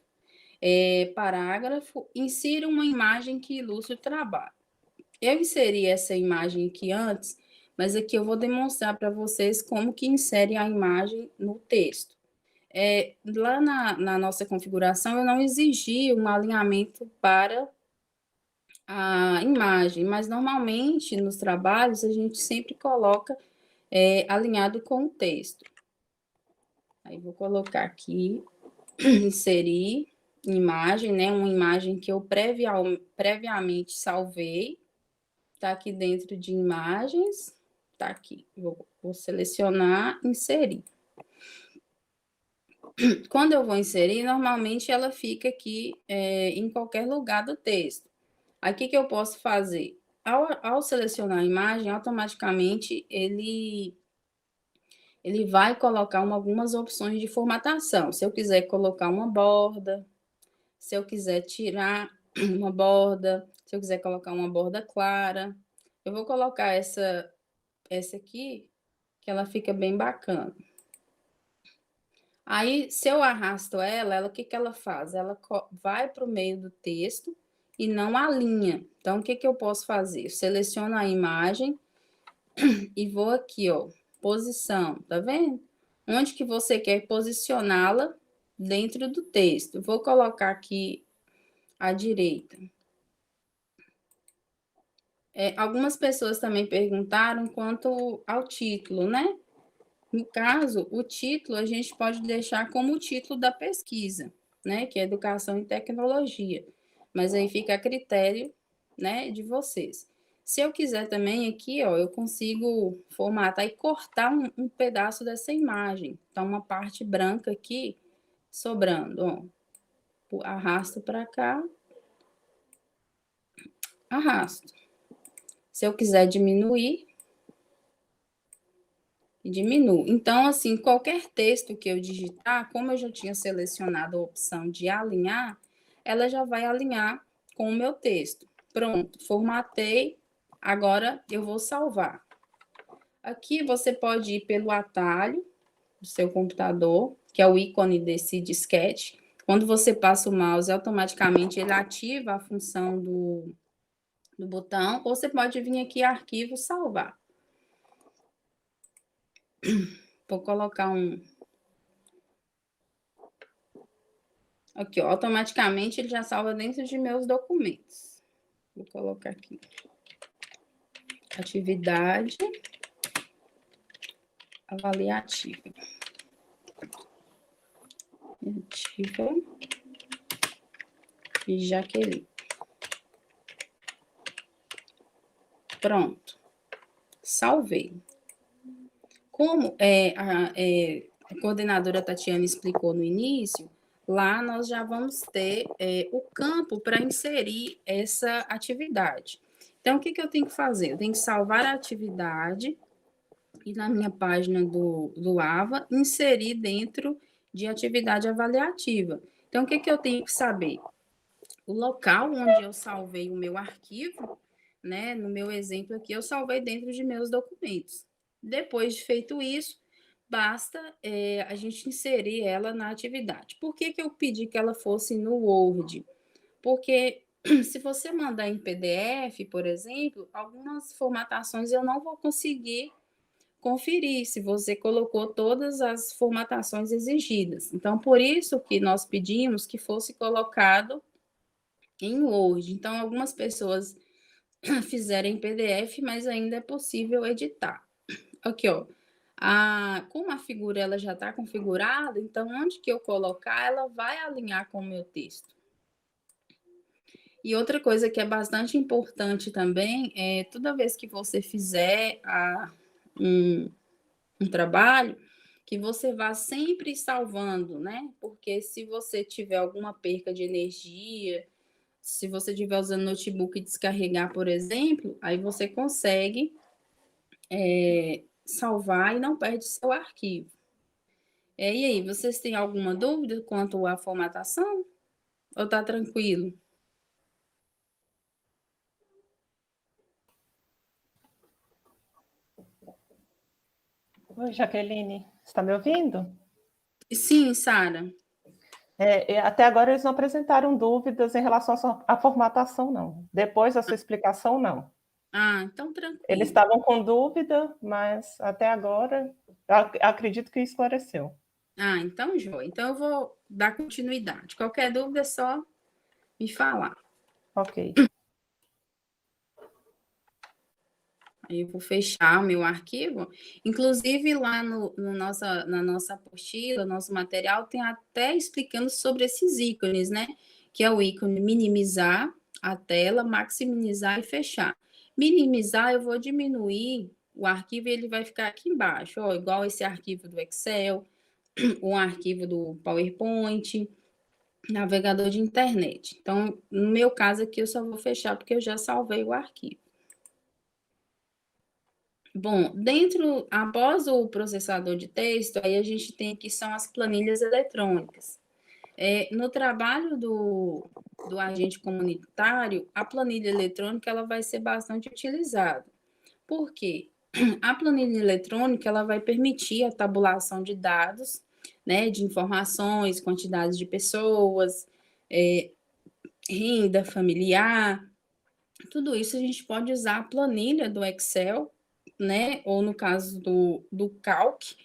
Parágrafo, insira uma imagem que ilustre o trabalho. Eu inseri essa imagem aqui antes, mas aqui eu vou demonstrar para vocês como que insere a imagem no texto. Lá na nossa configuração, eu não exigi um alinhamento para a imagem, mas normalmente nos trabalhos a gente sempre coloca alinhado com o texto. Aí vou colocar aqui, inserir imagem, né? Uma imagem que eu previamente salvei. Tá aqui dentro de imagens, tá aqui. Vou selecionar, inserir. Quando eu vou inserir, normalmente ela fica aqui em qualquer lugar do texto. Aí, o que eu posso fazer? Ao selecionar a imagem, automaticamente ele vai colocar algumas opções de formatação. Se eu quiser colocar uma borda, se eu quiser tirar uma borda, se eu quiser colocar uma borda clara, eu vou colocar essa aqui, que ela fica bem bacana. Aí, se eu arrasto ela, o que ela faz? Ela vai para o meio do texto e não a linha. Então, o que eu posso fazer? Eu seleciono a imagem e vou aqui, ó, posição, tá vendo? Onde que você quer posicioná-la dentro do texto. Vou colocar aqui à direita. Algumas pessoas também perguntaram quanto ao título, né? No caso, o título a gente pode deixar como o título da pesquisa, né? Que é Educação e Tecnologia. Mas aí fica a critério, né, de vocês. Se eu quiser também aqui, ó, eu consigo formatar e cortar um pedaço dessa imagem. Então, uma parte branca aqui sobrando, ó. Arrasto para cá, arrasto. Se eu quiser diminuir, diminuo. Então, assim, qualquer texto que eu digitar, como eu já tinha selecionado a opção de alinhar, ela já vai alinhar com o meu texto. Pronto, formatei. Agora eu vou salvar. Aqui você pode ir pelo atalho do seu computador, que é o ícone desse disquete. Quando você passa o mouse, automaticamente ele ativa a função do botão, ou você pode vir aqui arquivo, salvar. Vou colocar aqui, ó, automaticamente ele já salva dentro de meus documentos. Vou colocar aqui. Atividade avaliativa. Ativa e Jaqueline. Pronto. Salvei. Como a coordenadora Tatiana explicou no início, lá nós já vamos ter o campo para inserir essa atividade. Então, o que eu tenho que fazer? Eu tenho que salvar a atividade e na minha página do AVA, inserir dentro de atividade avaliativa. Então, o que eu tenho que saber? O local onde eu salvei o meu arquivo, né? No meu exemplo aqui, eu salvei dentro de meus documentos. Depois de feito isso, basta a gente inserir ela na atividade. Por que eu pedi que ela fosse no Word? Porque se você mandar em PDF, por exemplo, algumas formatações eu não vou conseguir conferir se você colocou todas as formatações exigidas. Então, por isso que nós pedimos que fosse colocado em Word. Então, algumas pessoas fizeram em PDF, mas ainda é possível editar. Aqui, ó. Como a figura ela já está configurada, então onde que eu colocar, ela vai alinhar com o meu texto. E outra coisa que é bastante importante também é toda vez que você fizer um trabalho, que você vá sempre salvando, né? Porque se você tiver alguma perca de energia, se você estiver usando notebook e descarregar, por exemplo, aí você consegue salvar e não perde seu arquivo. E aí, vocês têm alguma dúvida quanto à formatação? Ou tá tranquilo? Oi, Jaqueline, você está me ouvindo? Sim, Sara. Até agora eles não apresentaram dúvidas em relação à formatação, não. Depois da sua explicação, não. Então tranquilo. Eles estavam com dúvida, mas até agora acredito que esclareceu. Então, joia. Então eu vou dar continuidade. Qualquer dúvida é só me falar. Ok. Aí eu vou fechar o meu arquivo. Inclusive, lá na nossa apostila, nosso material, tem até explicando sobre esses ícones, né? Que é o ícone minimizar a tela, maximizar e fechar. Minimizar, eu vou diminuir o arquivo e ele vai ficar aqui embaixo, ó, igual esse arquivo do Excel, um arquivo do PowerPoint, navegador de internet. Então, no meu caso aqui, eu só vou fechar porque eu já salvei o arquivo. Bom, após o processador de texto, aí a gente tem aqui são as planilhas eletrônicas. No trabalho do agente comunitário, a planilha eletrônica ela vai ser bastante utilizada. Por quê? A planilha eletrônica ela vai permitir a tabulação de dados, né, de informações, quantidades de pessoas, renda familiar, tudo isso a gente pode usar a planilha do Excel, né? Ou no caso do Calc,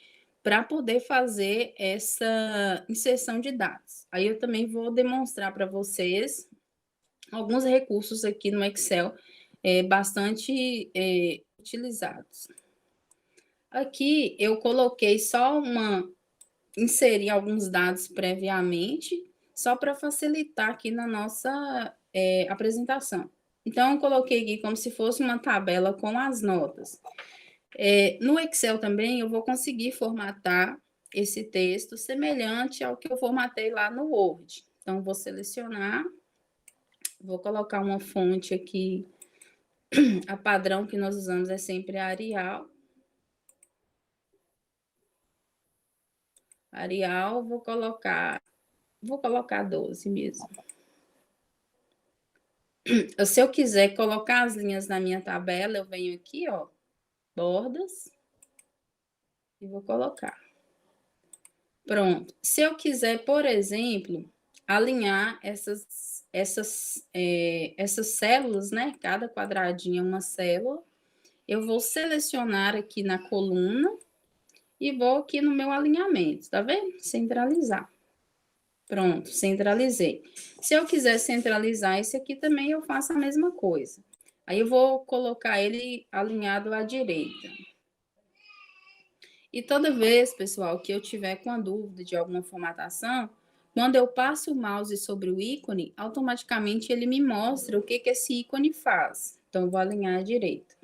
para poder fazer essa inserção de dados. Aí eu também vou demonstrar para vocês alguns recursos aqui no Excel bastante utilizados. Aqui eu coloquei só inseri alguns dados previamente, só para facilitar aqui na nossa apresentação. Então, eu coloquei aqui como se fosse uma tabela com as notas. No Excel também eu vou conseguir formatar esse texto semelhante ao que eu formatei lá no Word. Então, vou selecionar, vou colocar uma fonte aqui, a padrão que nós usamos é sempre a Arial. Arial, vou colocar 12 mesmo. Se eu quiser colocar as linhas na minha tabela, eu venho aqui, ó, bordas, e vou colocar. Pronto. Se eu quiser, por exemplo, alinhar essas células, né? Cada quadradinho é uma célula. Eu vou selecionar aqui na coluna e vou aqui no meu alinhamento, tá vendo? Centralizar. Pronto, centralizei. Se eu quiser centralizar esse aqui também, eu faço a mesma coisa. Aí eu vou colocar ele alinhado à direita. E toda vez, pessoal, que eu tiver com a dúvida de alguma formatação, quando eu passo o mouse sobre o ícone, automaticamente ele me mostra o que esse ícone faz. Então, eu vou alinhar à direita.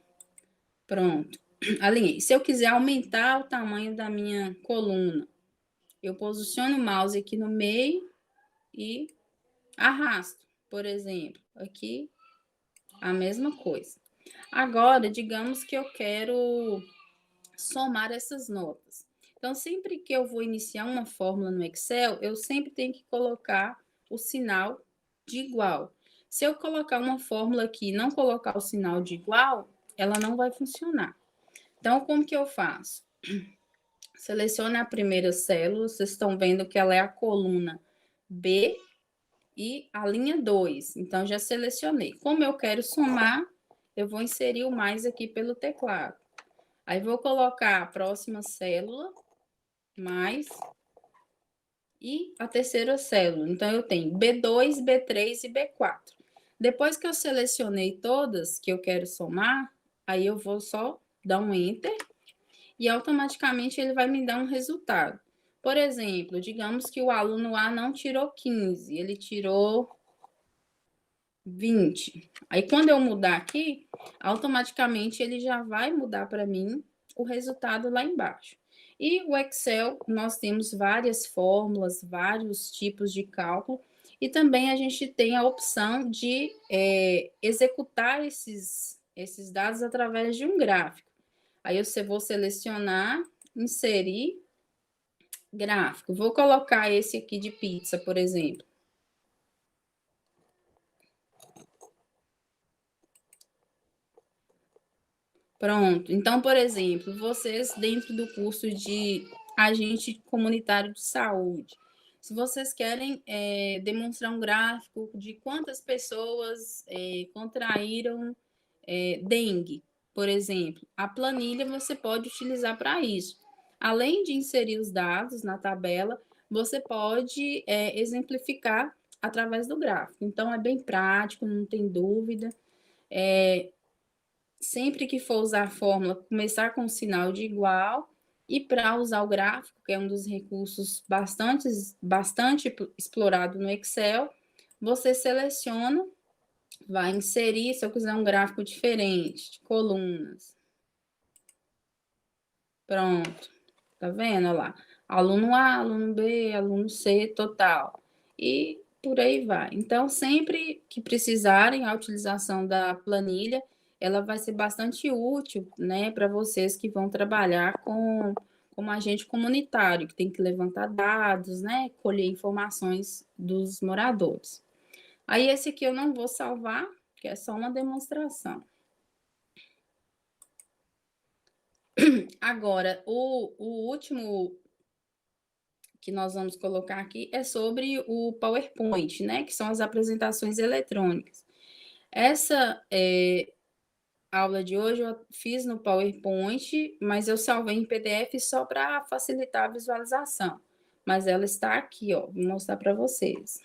Pronto, alinhei. Se eu quiser aumentar o tamanho da minha coluna, eu posiciono o mouse aqui no meio e arrasto, por exemplo. Aqui, a mesma coisa. Agora, digamos que eu quero somar essas notas. Então, sempre que eu vou iniciar uma fórmula no Excel, eu sempre tenho que colocar o sinal de igual. Se eu colocar uma fórmula aqui e não colocar o sinal de igual, ela não vai funcionar. Então, como que eu faço? Selecione a primeira célula, vocês estão vendo que ela é a coluna B e a linha 2. Então, já selecionei. Como eu quero somar, eu vou inserir o mais aqui pelo teclado. Aí, vou colocar a próxima célula, mais, e a terceira célula. Então, eu tenho B2, B3 e B4. Depois que eu selecionei todas que eu quero somar, aí eu vou só dar um Enter e automaticamente ele vai me dar um resultado. Por exemplo, digamos que o aluno A não tirou 15, ele tirou 20. Aí, quando eu mudar aqui, automaticamente ele já vai mudar para mim o resultado lá embaixo. E o Excel, nós temos várias fórmulas, vários tipos de cálculo, e também a gente tem a opção de executar esses dados através de um gráfico. Aí eu vou selecionar, inserir gráfico. Vou colocar esse aqui de pizza, por exemplo. Pronto. Então, por exemplo, vocês dentro do curso de agente comunitário de saúde, se vocês querem demonstrar um gráfico de quantas pessoas contraíram dengue, por exemplo, a planilha você pode utilizar para isso. Além de inserir os dados na tabela, você pode exemplificar através do gráfico. Então, é bem prático, não tem dúvida. Sempre que for usar a fórmula, começar com o sinal de igual, e para usar o gráfico, que é um dos recursos bastante explorado no Excel, você seleciona, vai inserir, se eu quiser um gráfico diferente, de colunas. Pronto, tá vendo? Olha lá, aluno A, aluno B, aluno C, total. E por aí vai. Então, sempre que precisarem a utilização da planilha, ela vai ser bastante útil, né, para vocês que vão trabalhar como agente comunitário, que tem que levantar dados, né, colher informações dos moradores. Aí, esse aqui eu não vou salvar, que é só uma demonstração. Agora, o último que nós vamos colocar aqui é sobre o PowerPoint, né? Que são as apresentações eletrônicas. Essa aula de hoje eu fiz no PowerPoint, mas eu salvei em PDF só para facilitar a visualização. Mas ela está aqui, ó, vou mostrar para vocês.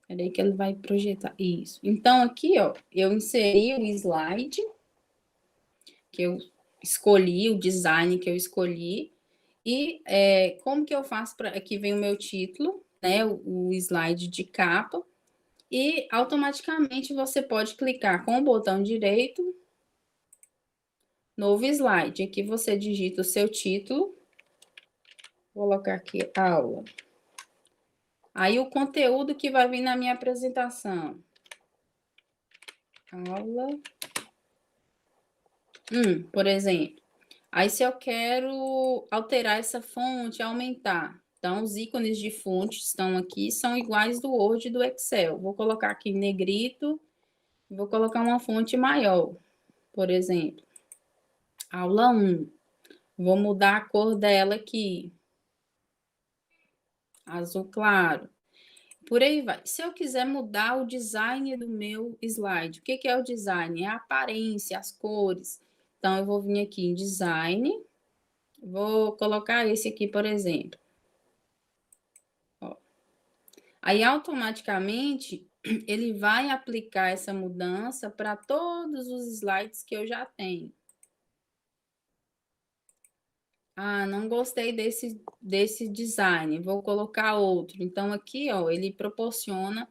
Peraí que ele vai projetar isso. Então, aqui, ó, eu inseri o slide que eu escolhi, o design que eu escolhi, e como que eu faço para... Aqui vem o meu título, né, o slide de capa, e automaticamente você pode clicar com o botão direito, novo slide. Aqui você digita o seu título, vou colocar aqui aula. Aí o conteúdo que vai vir na minha apresentação. Aula 1, por exemplo. Aí se eu quero alterar essa fonte, aumentar. Então, os ícones de fonte estão aqui, são iguais do Word e do Excel. Vou colocar aqui em negrito, vou colocar uma fonte maior, por exemplo. Aula 1. Vou mudar a cor dela aqui. Azul claro. Por aí vai. Se eu quiser mudar o design do meu slide, o que é o design? É a aparência, as cores. Então, eu vou vir aqui em design, vou colocar esse aqui, por exemplo. Ó. Aí, automaticamente, ele vai aplicar essa mudança para todos os slides que eu já tenho. Ah, não gostei desse design, vou colocar outro. Então, aqui, ó, ele proporciona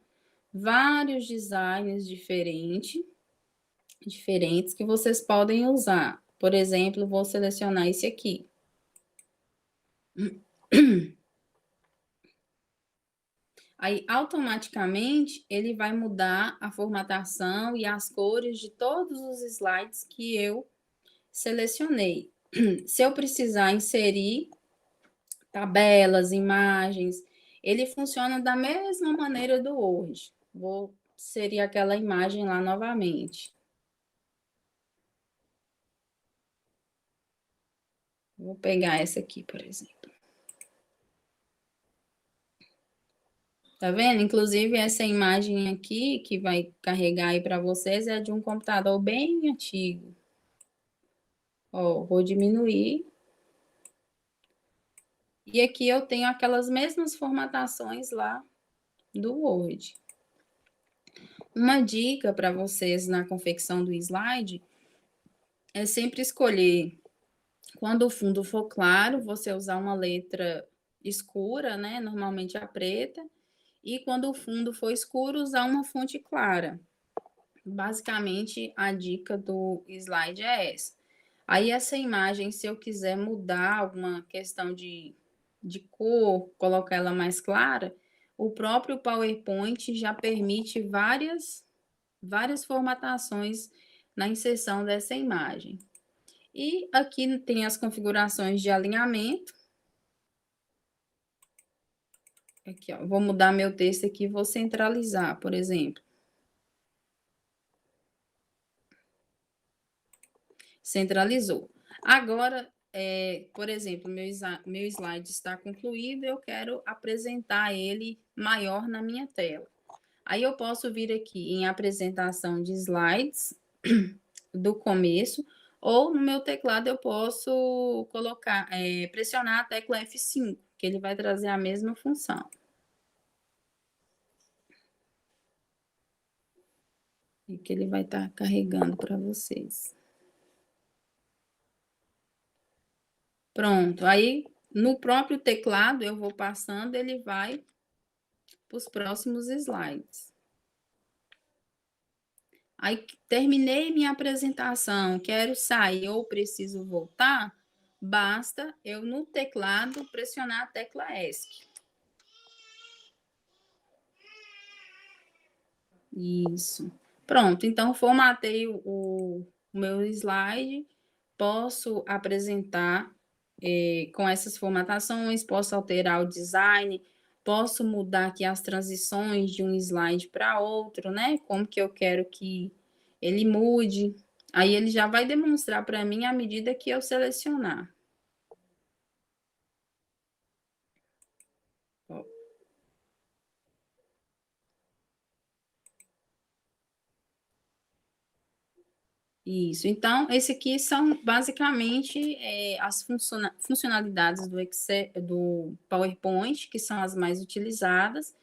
vários designs diferentes que vocês podem usar. Por exemplo, vou selecionar esse aqui. Aí, automaticamente, ele vai mudar a formatação e as cores de todos os slides que eu selecionei. Se eu precisar inserir tabelas, imagens, ele funciona da mesma maneira do Word. Vou inserir aquela imagem lá novamente. Vou pegar essa aqui, por exemplo. Tá vendo? Inclusive, essa imagem aqui, que vai carregar aí para vocês, é de um computador bem antigo. Ó, vou diminuir. E aqui eu tenho aquelas mesmas formatações lá do Word. Uma dica para vocês na confecção do slide é sempre escolher, quando o fundo for claro, você usar uma letra escura, né? Normalmente a preta. E quando o fundo for escuro, usar uma fonte clara. Basicamente, a dica do slide é essa. Aí, essa imagem, se eu quiser mudar alguma questão de cor, colocar ela mais clara, o próprio PowerPoint já permite várias formatações na inserção dessa imagem. E aqui tem as configurações de alinhamento. Aqui, ó, vou mudar meu texto aqui, vou centralizar, por exemplo. Centralizou. Agora, por exemplo, meu slide está concluído, eu quero apresentar ele maior na minha tela. Aí eu posso vir aqui em apresentação de slides do começo, ou no meu teclado eu posso colocar, pressionar a tecla F5, que ele vai trazer a mesma função. E que ele vai estar carregando para vocês. Pronto, aí no próprio teclado eu vou passando, ele vai para os próximos slides. Aí terminei minha apresentação, quero sair ou preciso voltar, basta eu no teclado pressionar a tecla ESC. Isso. Pronto, então formatei o meu slide, posso apresentar com essas formatações, posso alterar o design, posso mudar aqui as transições de um slide para outro, né? Como que eu quero que ele mude. Aí ele já vai demonstrar para mim à medida que eu selecionar. Ó. Isso. Então, esse aqui são basicamente as funcionalidades do Excel, do PowerPoint, que são as mais utilizadas.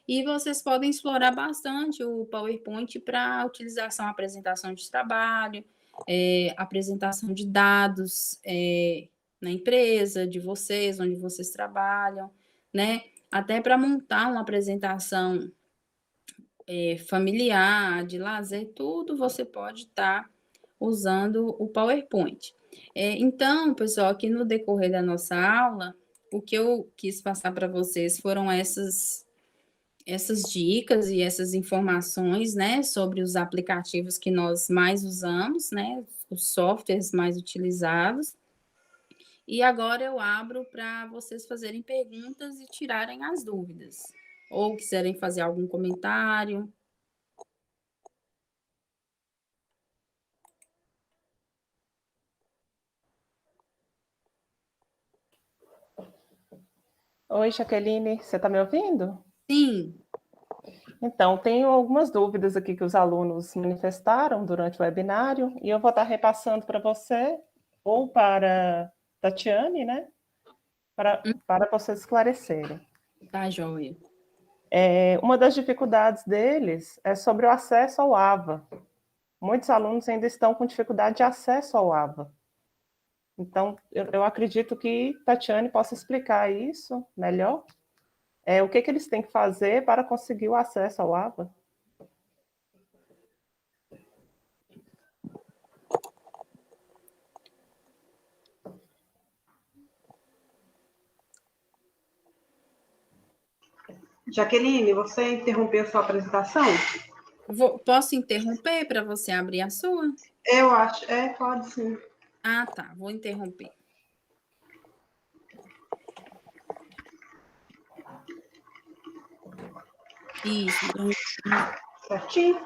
E vocês podem explorar bastante o PowerPoint para utilização, apresentação de trabalho, apresentação de dados na empresa de vocês, onde vocês trabalham, né? Até para montar uma apresentação familiar, de lazer, tudo você pode estar usando o PowerPoint. Então, pessoal, aqui no decorrer da nossa aula, o que eu quis passar para vocês foram essas dicas e essas informações, né, sobre os aplicativos que nós mais usamos, né, os softwares mais utilizados. E agora eu abro para vocês fazerem perguntas e tirarem as dúvidas. Ou quiserem fazer algum comentário. Oi, Jaqueline, você está me ouvindo? Sim. Então, tenho algumas dúvidas aqui que os alunos manifestaram durante o webinário e eu vou estar repassando para você ou para Tatiane, né? Para vocês esclarecerem. Tá, joia. Uma das dificuldades deles é sobre o acesso ao AVA. Muitos alunos ainda estão com dificuldade de acesso ao AVA. Então, eu acredito que Tatiane possa explicar isso melhor. O que eles têm que fazer para conseguir o acesso ao AVA? Jaqueline, você interrompeu sua apresentação? Posso interromper para você abrir a sua? Eu acho, pode sim. Ah, tá, vou interromper. Isso, Certinho?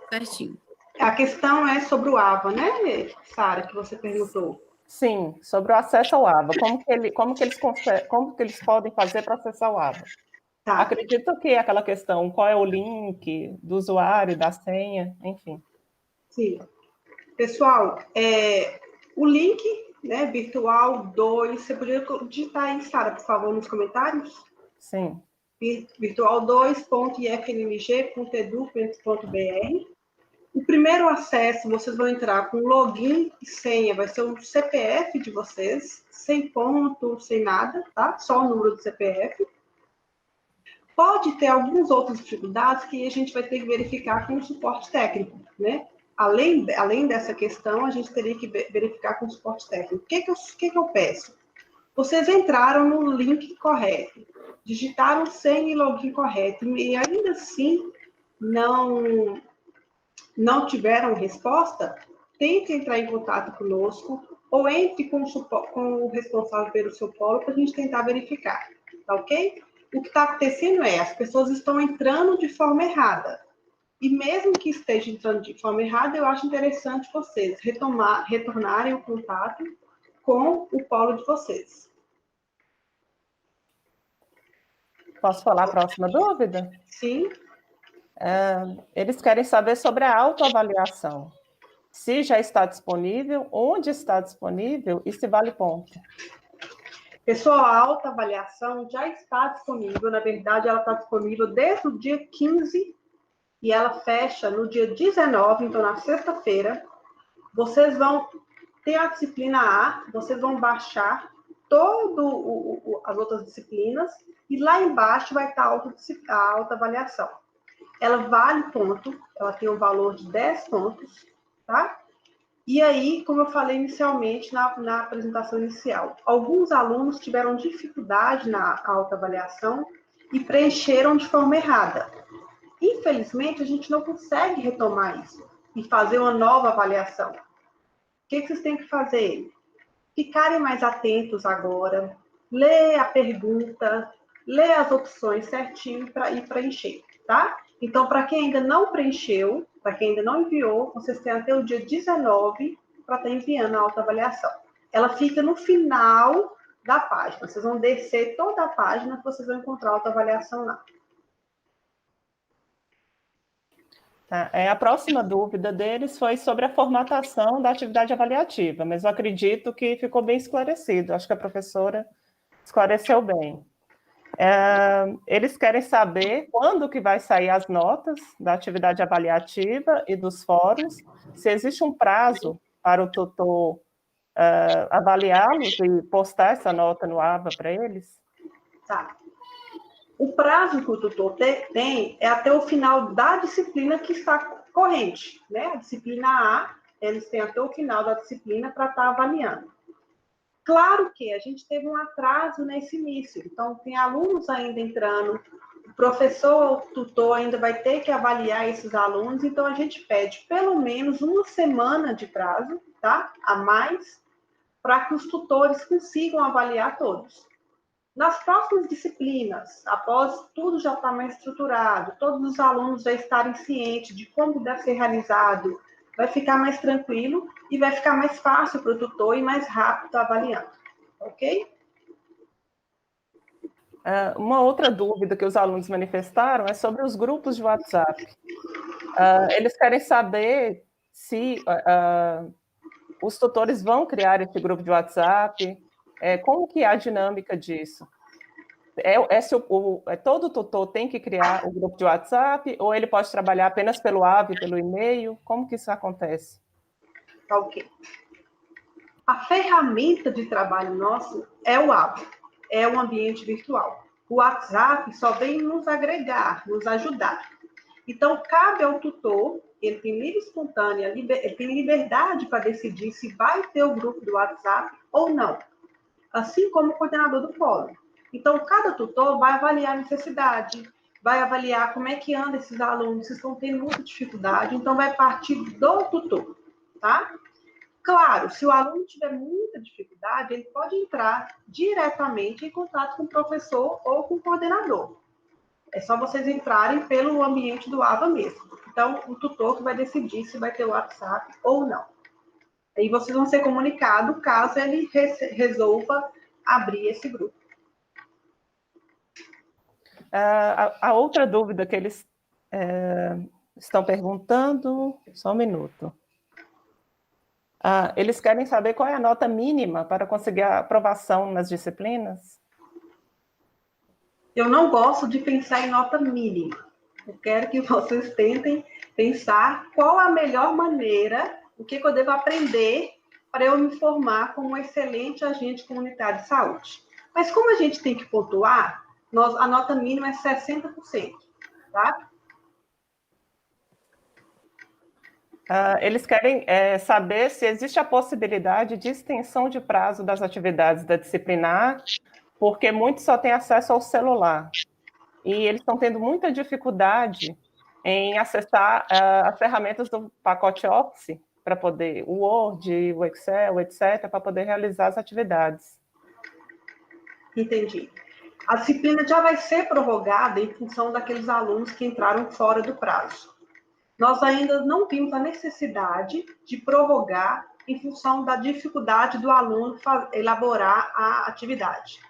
certinho. A questão é sobre o AVA, né, Sara, que você perguntou. Sim, sobre o acesso ao AVA. Como que eles podem fazer para acessar o AVA? Tá. Acredito que aquela questão, qual é o link do usuário, da senha, enfim. Sim. Pessoal, o link, né, virtual 2, você podia digitar aí, Sara, por favor, nos comentários? Sim. virtual2.ifnmg.edu.br. O primeiro acesso, vocês vão entrar com login e senha, vai ser o CPF de vocês, sem ponto, sem nada, tá? Só o número do CPF. Pode ter algumas outras dificuldades que a gente vai ter que verificar com o suporte técnico, né? Além dessa questão, a gente teria que verificar com o suporte técnico. O que eu peço? Vocês entraram no link correto, digitaram senha e login correto, e ainda assim não tiveram resposta, tente entrar em contato conosco ou entre com o responsável pelo seu polo para a gente tentar verificar, tá ok? O que está acontecendo as pessoas estão entrando de forma errada. E mesmo que esteja entrando de forma errada, eu acho interessante vocês retornarem o contato com o polo de vocês. Posso falar a próxima dúvida? Sim. Eles querem saber sobre a autoavaliação. Se já está disponível, onde está disponível e se vale ponto. Pessoal, a autoavaliação já está disponível. Na verdade, ela está disponível desde o dia 15 e ela fecha no dia 19, então na sexta-feira. Vocês vão ter a disciplina A, vocês vão baixar todas as outras disciplinas e lá embaixo vai estar a autoavaliação. Ela vale ponto, ela tem um valor de 10 pontos, tá? E aí, como eu falei inicialmente na apresentação inicial, alguns alunos tiveram dificuldade na autoavaliação e preencheram de forma errada. Infelizmente, a gente não consegue retomar isso e fazer uma nova avaliação. O que vocês têm que fazer? Ficarem mais atentos agora, ler a pergunta, ler as opções certinho para ir preencher, tá? Então, para quem ainda não preencheu, Para quem ainda não enviou, vocês têm até o dia 19 para estar enviando a autoavaliação. Ela fica no final da página. Vocês vão descer toda a página que vocês vão encontrar a autoavaliação lá. Tá. A próxima dúvida deles foi sobre a formatação da atividade avaliativa, mas eu acredito que ficou bem esclarecido. Acho que a professora esclareceu bem. Eles querem saber quando que vai sair as notas da atividade avaliativa e dos fóruns, se existe um prazo para o tutor avaliá-los e postar essa nota no AVA para eles? Tá. O prazo que o tutor tem é até o final da disciplina que está corrente, né? A disciplina A, eles têm até o final da disciplina para estar avaliando. Claro que a gente teve um atraso nesse início, então tem alunos ainda entrando, o professor, o tutor ainda vai ter que avaliar esses alunos, então a gente pede pelo menos uma semana de prazo, tá? A mais, para que os tutores consigam avaliar todos. Nas próximas disciplinas, após tudo já estar mais estruturado, todos os alunos já estarem cientes de como deve ser realizado, vai ficar mais tranquilo e vai ficar mais fácil para o tutor e mais rápido avaliando, ok? Uma outra dúvida que os alunos manifestaram é sobre os grupos de WhatsApp. Eles querem saber se os tutores vão criar esse grupo de WhatsApp, como que é a dinâmica disso? Todo tutor tem que criar o grupo de WhatsApp, ou ele pode trabalhar apenas pelo AVE, pelo e-mail? Como que isso acontece? Ok. A ferramenta de trabalho nosso é o AVE, é um ambiente virtual. O WhatsApp só vem nos agregar, nos ajudar. Então, cabe ao tutor, ele tem livre espontânea, ele tem liberdade para decidir se vai ter o grupo do WhatsApp ou não, assim como o coordenador do fórum. Então, cada tutor vai avaliar a necessidade, vai avaliar como é que anda esses alunos, se estão tendo muita dificuldade, então vai partir do tutor, tá? Claro, se o aluno tiver muita dificuldade, ele pode entrar diretamente em contato com o professor ou com o coordenador. É só vocês entrarem pelo ambiente do AVA mesmo. Então, o tutor que vai decidir se vai ter o WhatsApp ou não. Aí vocês vão ser comunicados caso ele resolva abrir esse grupo. A outra dúvida que eles estão perguntando, só um minuto. Eles querem saber qual é a nota mínima para conseguir a aprovação nas disciplinas? Eu não gosto de pensar em nota mínima. Eu quero que vocês tentem pensar qual a melhor maneira, o que eu devo aprender para eu me formar como um excelente agente comunitário de saúde. Mas como a gente tem que pontuar, a nota mínima é 60%, tá? Eles querem saber se existe a possibilidade de extensão de prazo das atividades da disciplinar, porque muitos só têm acesso ao celular. E eles estão tendo muita dificuldade em acessar as ferramentas do pacote Office, para poder, o Word, o Excel, etc., para poder realizar as atividades. Entendi. A disciplina já vai ser prorrogada em função daqueles alunos que entraram fora do prazo. Nós ainda não vimos a necessidade de prorrogar em função da dificuldade do aluno elaborar a atividade.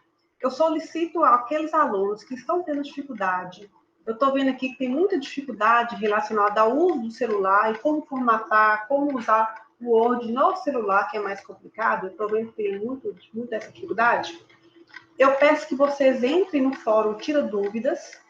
Eu solicito àqueles alunos que estão tendo dificuldade, eu estou vendo aqui que tem muita dificuldade relacionada ao uso do celular e como formatar, como usar o Word no celular, que é mais complicado, eu estou vendo que tem muito essa dificuldade. Eu peço que vocês entrem no fórum Tira Dúvidas,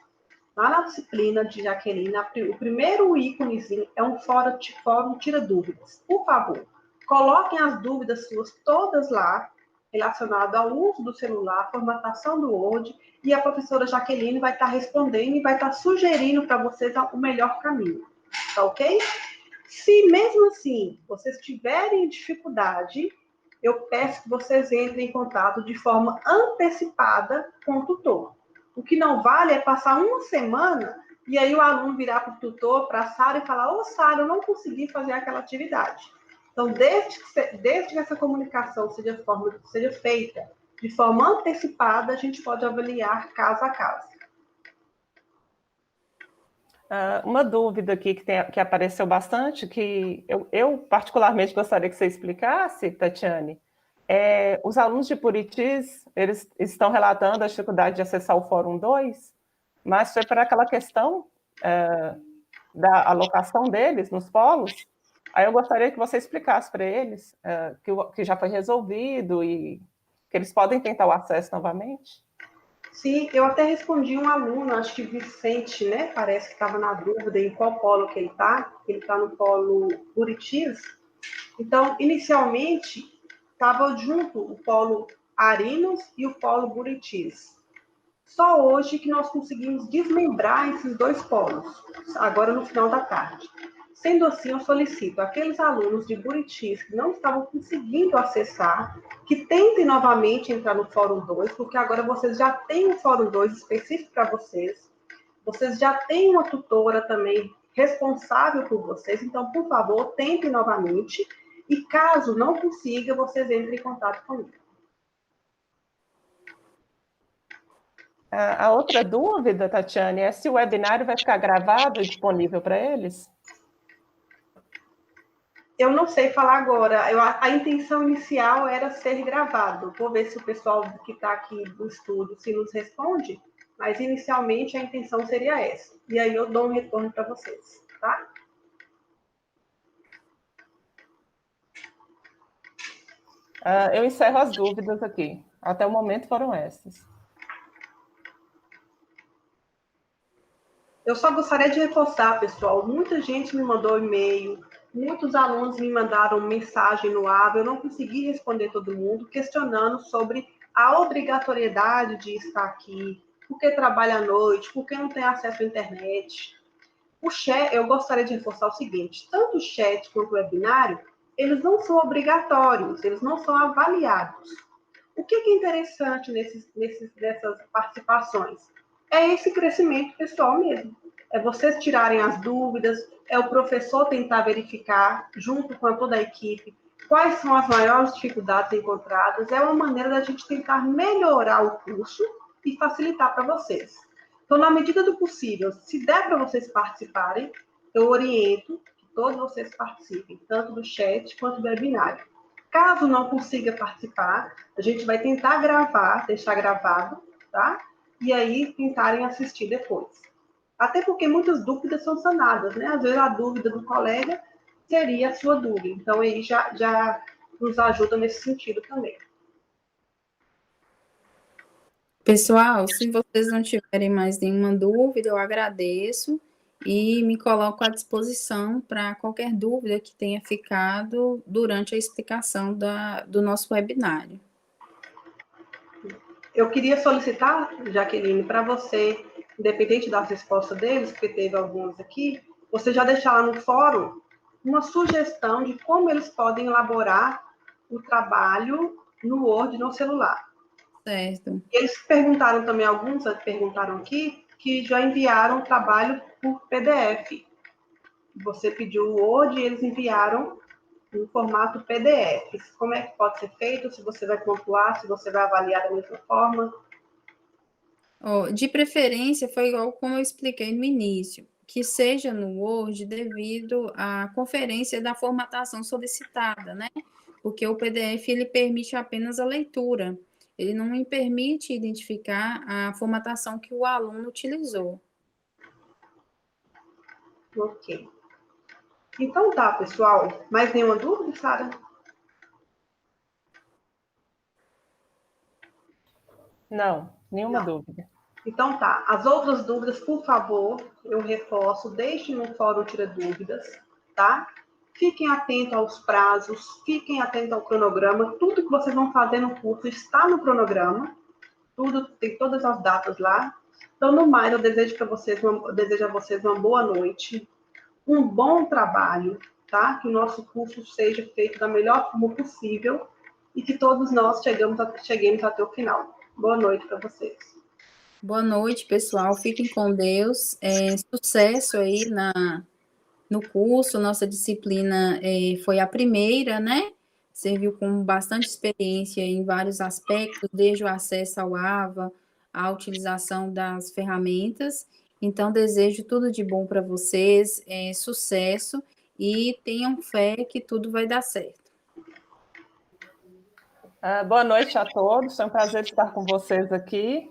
lá na disciplina de Jaqueline, o primeiro íconezinho é um fórum Tira Dúvidas. Por favor, coloquem as dúvidas suas todas lá, relacionadas ao uso do celular, formatação do Word, e a professora Jaqueline vai estar respondendo e vai estar sugerindo para vocês o melhor caminho. Tá ok? Se mesmo assim vocês tiverem dificuldade, eu peço que vocês entrem em contato de forma antecipada com o tutor. O que não vale é passar uma semana e aí o aluno virar para o tutor, para a Sara e falar: ô Sara, eu não consegui fazer aquela atividade. Então, desde que essa comunicação seja feita de forma antecipada, a gente pode avaliar caso a caso. Uma dúvida aqui que apareceu bastante, que eu particularmente gostaria que você explicasse, Tatiane, os alunos de Buritis, eles estão relatando a dificuldade de acessar o Fórum 2, mas foi para aquela questão da alocação deles nos polos. Aí eu gostaria que você explicasse para eles que já foi resolvido e que eles podem tentar o acesso novamente. Sim, eu até respondi um aluno, acho que Vicente, né? Parece que estava na dúvida em qual polo que ele está. Ele está no polo Buritis. Então, inicialmente, estava junto o polo Arinos e o polo Buritis. Só hoje que nós conseguimos desmembrar esses dois polos, agora no final da tarde. Sendo assim, eu solicito aqueles alunos de Buritis que não estavam conseguindo acessar, que tentem novamente entrar no Fórum 2, porque agora vocês já têm um Fórum 2 específico para vocês já têm uma tutora também responsável por vocês, então, por favor, tentem novamente, e caso não consiga, vocês entrem em contato comigo. A outra dúvida, Tatiane, é se o webinário vai ficar gravado e disponível para eles? Eu não sei falar agora. A intenção inicial era ser gravado. Vou ver se o pessoal que está aqui do estúdio se nos responde, mas inicialmente a intenção seria essa. E aí eu dou um retorno para vocês, tá? Eu encerro as dúvidas aqui. Até o momento foram essas. Eu só gostaria de reforçar, pessoal, muita gente me mandou e-mail, muitos alunos me mandaram mensagem no AVA, eu não consegui responder todo mundo, questionando sobre a obrigatoriedade de estar aqui, por que trabalha à noite, por que não tem acesso à internet. O chat, eu gostaria de reforçar o seguinte, tanto o chat quanto o webinário, eles não são obrigatórios, eles não são avaliados. O que é interessante nessas participações? É esse crescimento pessoal mesmo. É vocês tirarem as dúvidas, é o professor tentar verificar, junto com toda a equipe, quais são as maiores dificuldades encontradas. É uma maneira da gente tentar melhorar o curso e facilitar para vocês. Então, na medida do possível, se der para vocês participarem, eu oriento que todos vocês participem, tanto do chat quanto do webinário. Caso não consiga participar, a gente vai tentar gravar, deixar gravado, tá? E aí tentarem assistir depois. Até porque muitas dúvidas são sanadas, né? Às vezes a dúvida do colega seria a sua dúvida. Então aí já nos ajuda nesse sentido também. Pessoal, se vocês não tiverem mais nenhuma dúvida, eu agradeço e me coloco à disposição para qualquer dúvida que tenha ficado durante a explicação do nosso webinário. Eu queria solicitar, Jaqueline, para você, independente da resposta deles, porque teve alguns aqui, você já deixar lá no fórum uma sugestão de como eles podem elaborar o trabalho no Word no celular. Certo. Eles perguntaram também, alguns perguntaram aqui, que já enviaram o trabalho por PDF. Você pediu o Word e eles enviaram no formato PDF. Como é que pode ser feito? Se você vai pontuar, se você vai avaliar da mesma forma? De preferência, foi igual como eu expliquei no início, que seja no Word devido à conferência da formatação solicitada, né? Porque o PDF ele permite apenas a leitura, ele não me permite identificar a formatação que o aluno utilizou. Ok. Então tá, pessoal. Mais nenhuma dúvida, Sara? Não, nenhuma Não. dúvida. Então tá. As outras dúvidas, por favor, eu reforço, deixem no fórum Tira Dúvidas, tá? Fiquem atentos aos prazos, fiquem atentos ao cronograma. Tudo que vocês vão fazer no curso está no cronograma. Tudo, tem todas as datas lá. Então, no mais, eu desejo a vocês uma boa noite, um bom trabalho, tá? Que o nosso curso seja feito da melhor forma possível e que todos nós cheguemos até o final. Boa noite para vocês. Boa noite, pessoal. Fiquem com Deus. Sucesso aí no curso. Nossa disciplina foi a primeira, né? Serviu com bastante experiência em vários aspectos, desde o acesso ao AVA, a utilização das ferramentas. Então, desejo tudo de bom para vocês, sucesso, e tenham fé que tudo vai dar certo. Boa noite a todos, foi um prazer estar com vocês aqui.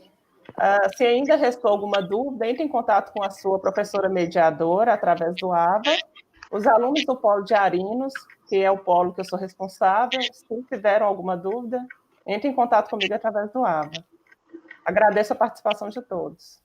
Se ainda restou alguma dúvida, entre em contato com a sua professora mediadora através do AVA. Os alunos do Polo de Arinos, que é o polo que eu sou responsável, se tiveram alguma dúvida, entre em contato comigo através do AVA. Agradeço a participação de todos.